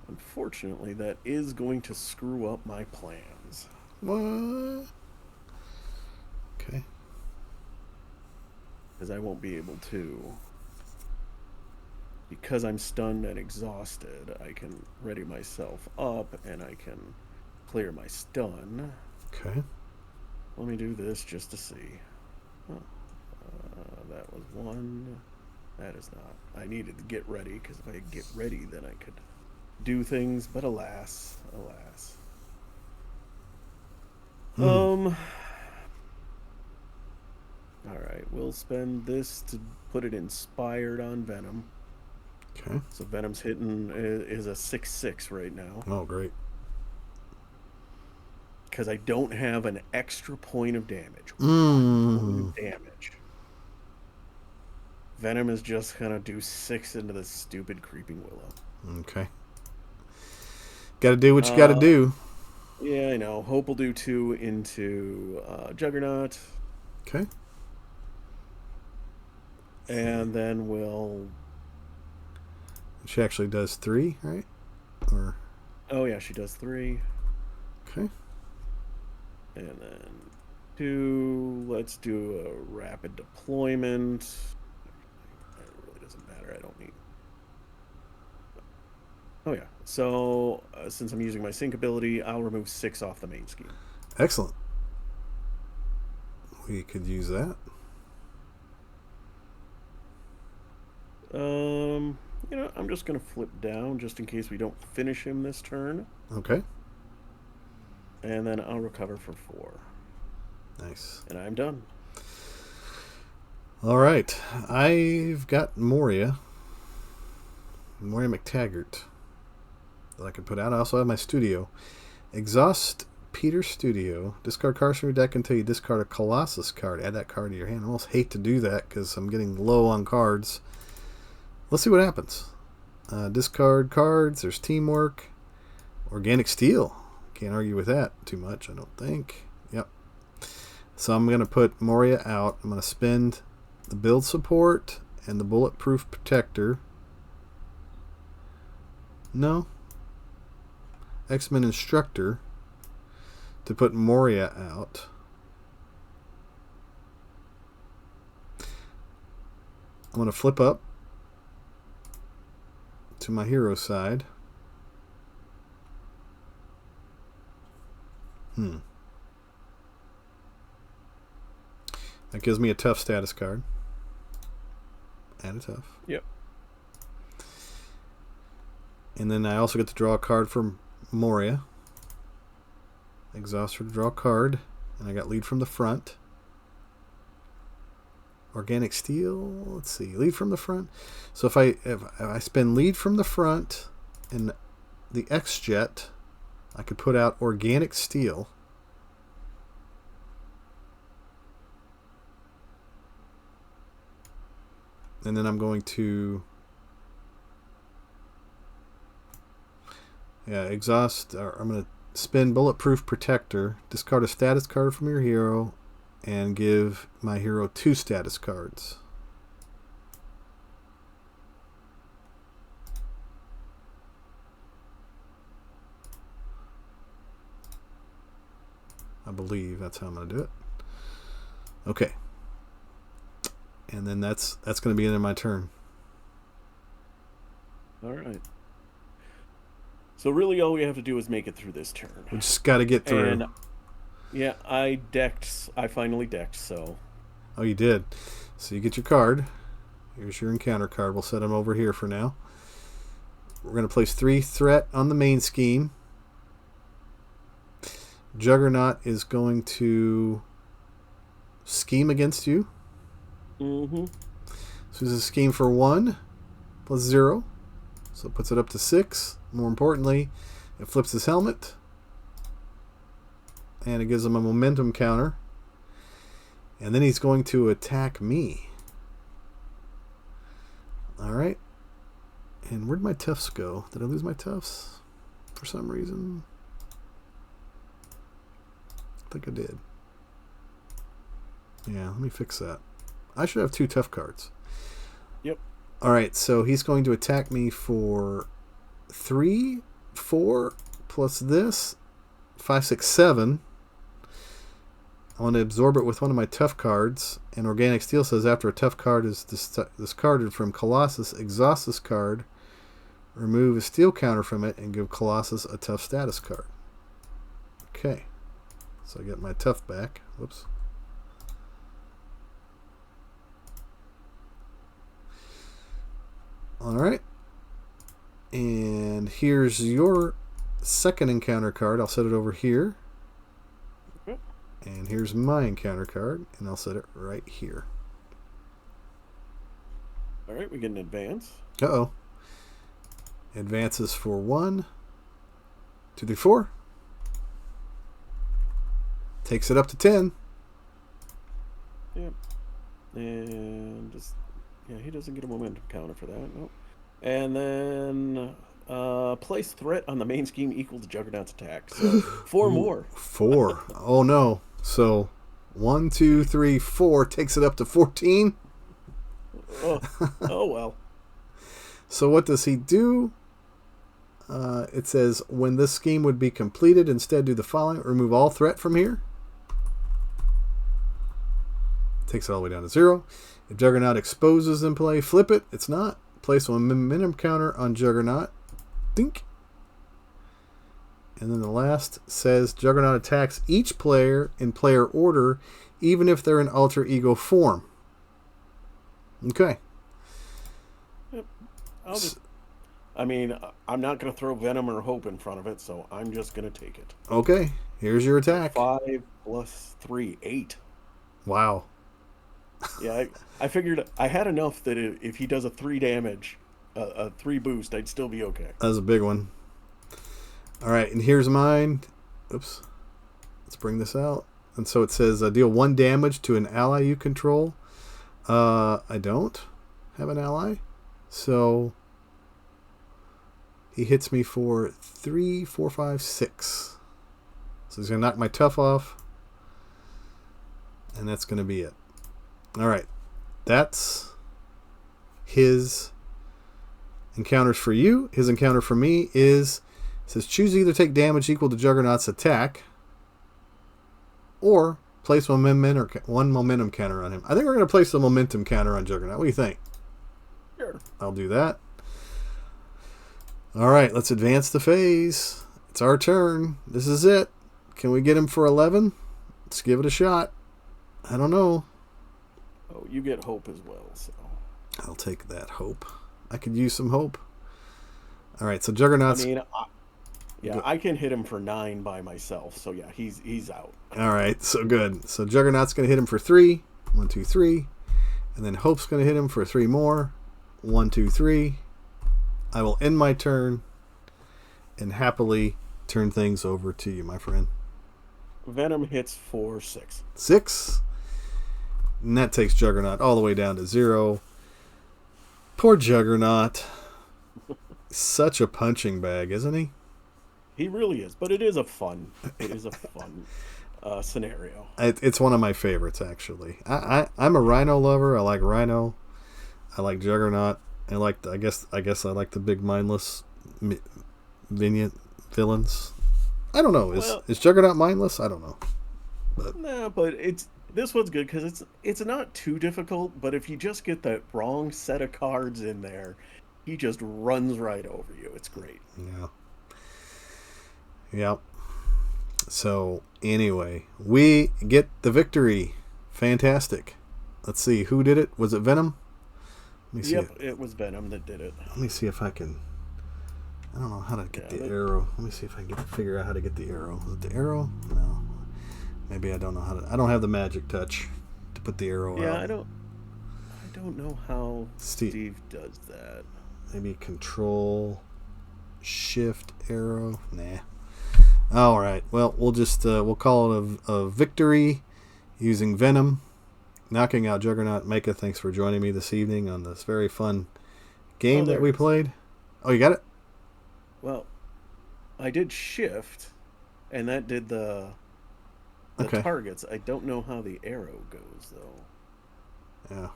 Unfortunately, that is going to screw up my plans. What? Okay. Because I won't be able to. Because I'm stunned and exhausted, I can ready myself up and I can clear my stun. Okay. Let me do this just to see. Oh, that was 1. That is not. I needed to get ready, because if I get ready, then I could do things. But alas, alas. All right, we'll spend this to put it inspired on Venom. Okay. So Venom's hitting is a 6/6 right now. Oh, great. Because I don't have an extra point of damage. Damage. Venom is just gonna do 6 into this stupid Creeping Willow. Okay. Gotta do what you gotta do. Yeah, I know. Hope will do 2 into Juggernaut. Okay. And then we'll... She actually does 3, right? Or... Oh, yeah, she does 3. Okay. And then 2. Let's do a rapid deployment. It really doesn't matter. I don't need... Oh, yeah. So, since I'm using my sync ability, I'll remove 6 off the main scheme. Excellent. We could use that. You know, I'm just going to flip down just in case we don't finish him this turn. Okay. And then I'll recover for 4. Nice. And I'm done. All right. I've got Moria McTaggart that I can put out. I also have my studio. Exhaust Peter Studio. Discard cards from your deck until you discard a Colossus card. Add that card to your hand. I almost hate to do that because I'm getting low on cards. Let's see what happens. Discard cards. There's Teamwork. Organic Steel. Can't argue with that too much, I don't think. Yep. So I'm going to put Moria out. I'm going to spend the Build Support and the Bulletproof Protector. No. X-Men Instructor to put Moria out. I'm going to flip up to my hero side. That gives me a tough status card. Add a tough. Yep. And then I also get to draw a card from Moria. Exhaust her to draw a card. And I got lead from the front. Organic steel. Let's see. Lead from the front. So if I spend lead from the front and the X-Jet, I could put out organic steel. And then I'm going to exhaust. I'm going to spin Bulletproof Protector, discard a status card from your hero, and give my hero 2 status cards. I believe that's how I'm going to do it. Okay. And then that's going to be the end of my turn. All right. So really all we have to do is make it through this turn. We just got to get through. And yeah, I finally decked, so. Oh, you did. So you get your card. Here's your encounter card. We'll set them over here for now. We're going to place 3 threat on the main scheme. Juggernaut is going to scheme against you. Mm-hmm. So this is a scheme for 1 plus 0. So it puts it up to 6. More importantly, it flips his helmet. And it gives him a momentum counter. And then he's going to attack me. Alright. And where'd my tufts go? Did I lose my tufts for some reason? I think I did. Yeah, let me fix that. I should have 2 tough cards. Yep. Alright, so he's going to attack me for 3, 4, plus this, 5, 6, 7. I want to absorb it with one of my tough cards. And Organic Steel says after a tough card is discarded from Colossus, exhaust this card, remove a steel counter from it, and give Colossus a tough status card. Okay. So I get my tough back. Whoops. Alright. And here's your second encounter card. I'll set it over here. And here's my encounter card, and I'll set it right here. Alright, we get an advance. Uh-oh. Advances for 1, 2, 3, 4. Takes it up to 10. Yep. And just, yeah, he doesn't get a momentum counter for that. Nope. And then place threat on the main scheme equal to Juggernaut's attack. So 4 more. 4. Oh no. So 1, 2, 3, 4 takes it up to 14. Oh well. So what does he do? It says when this scheme would be completed, instead do the following: remove all threat from here. Takes it all the way down to 0. If Juggernaut exposes in play, flip it. It's not. Place a momentum counter on Juggernaut. Dink. And then the last says Juggernaut attacks each player in player order, even if they're in alter ego form. Okay. Yep. I'm not going to throw Venom or Hope in front of it, so I'm just going to take it. Okay. Here's your attack. 5 plus 3, 8. Wow. Yeah, I figured I had enough that if he does a 3 damage, a 3 boost, I'd still be okay. That was a big one. All right, and here's mine. Oops. Let's bring this out. And so it says deal 1 damage to an ally you control. I don't have an ally. So he hits me for 3, 4, 5, 6. So he's going to knock my tough off. And that's going to be it. All right. That's his encounters for you. His encounter for me is, it says choose either take damage equal to Juggernaut's attack or place one momentum counter on him. I think we're going to place the momentum counter on Juggernaut. What do you think? Sure. I'll do that. All right, let's advance the phase. It's our turn. This is it. Can we get him for 11? Let's give it a shot. I don't know. Oh, you get hope as well, so. I'll take that hope. I could use some hope. All right, so Juggernaut's... I can hit him for 9 by myself, so yeah, he's out. All right, so good. So Juggernaut's going to hit him for 3. 1, 2, 3. And then Hope's going to hit him for 3 more. 1, 2, 3. I will end my turn and happily turn things over to you, my friend. Venom hits for 6. 6. And that takes Juggernaut all the way down to 0. Poor Juggernaut. Such a punching bag, isn't he? He really is, but it is a fun scenario. It's one of my favorites, actually. I'm a Rhino lover. I like Rhino. I like Juggernaut. I guess I like the big mindless villains. I don't know. Is Juggernaut mindless? I don't know. But this one's good because it's not too difficult. But if you just get that wrong set of cards in there, he just runs right over you. It's great. Yeah. Yep. So anyway, we get the victory. Fantastic. Let's see who did it. Was it Venom? Let me see. Yep, it was Venom that did it. Let me see if I can. I don't know how to get the arrow. Let me see if I can figure out how to get the arrow. Is it the arrow? No. Maybe I don't know how to. I don't have the magic touch to put the arrow out. Yeah, I don't know how Steve does that. Maybe Control, Shift, arrow. Nah. All right. Well, we'll call it a victory using Venom, knocking out Juggernaut. Maka, thanks for joining me this evening on this very fun game that we played. Oh, you got it? Well, I did Shift, and that did the targets. I don't know how the arrow goes, though. Yeah.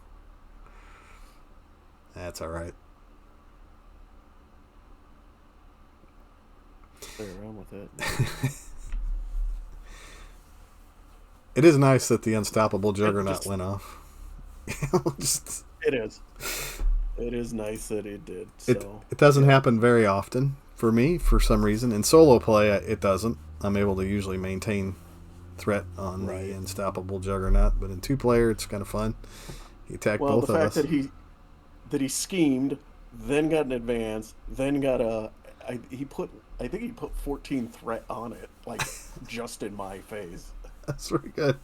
That's all right. Play around with it. It is nice that the unstoppable Juggernaut went off. It is. It is nice that it did. So it doesn't happen very often for me for some reason. In solo play, it doesn't. I'm able to usually maintain threat on the unstoppable Juggernaut, but in 2-player, it's kind of fun. He attacked both of us. Well, the fact that he schemed, then got an advance, then got I think he put 14 threat on it, like just in my face. That's pretty good.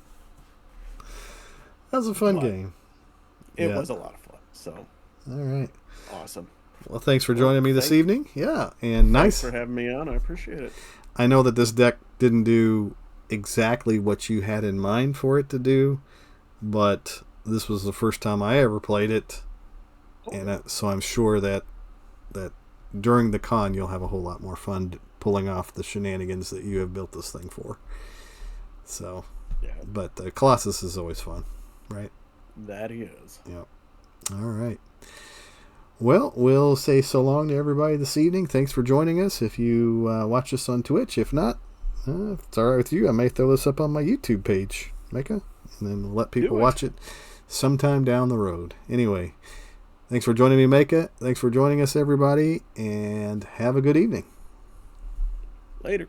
That was a fun game. It was a lot of fun. So, all right, awesome. Well, thanks for joining me this evening. Yeah, and nice for having me on. I appreciate it. I know that this deck didn't do exactly what you had in mind for it to do, but this was the first time I ever played it, and so I'm sure that during the con you'll have a whole lot more fun pulling off the shenanigans that you have built this thing for. So, but Colossus is always fun, right? That he is. Yep. All right. Well, we'll say so long to everybody this evening. Thanks for joining us. If you watch us on Twitch, if not, if it's all right with you, I may throw this up on my YouTube page, Maka, and then let people watch it sometime down the road. Anyway, thanks for joining me, Maka. Thanks for joining us, everybody, and have a good evening. Later.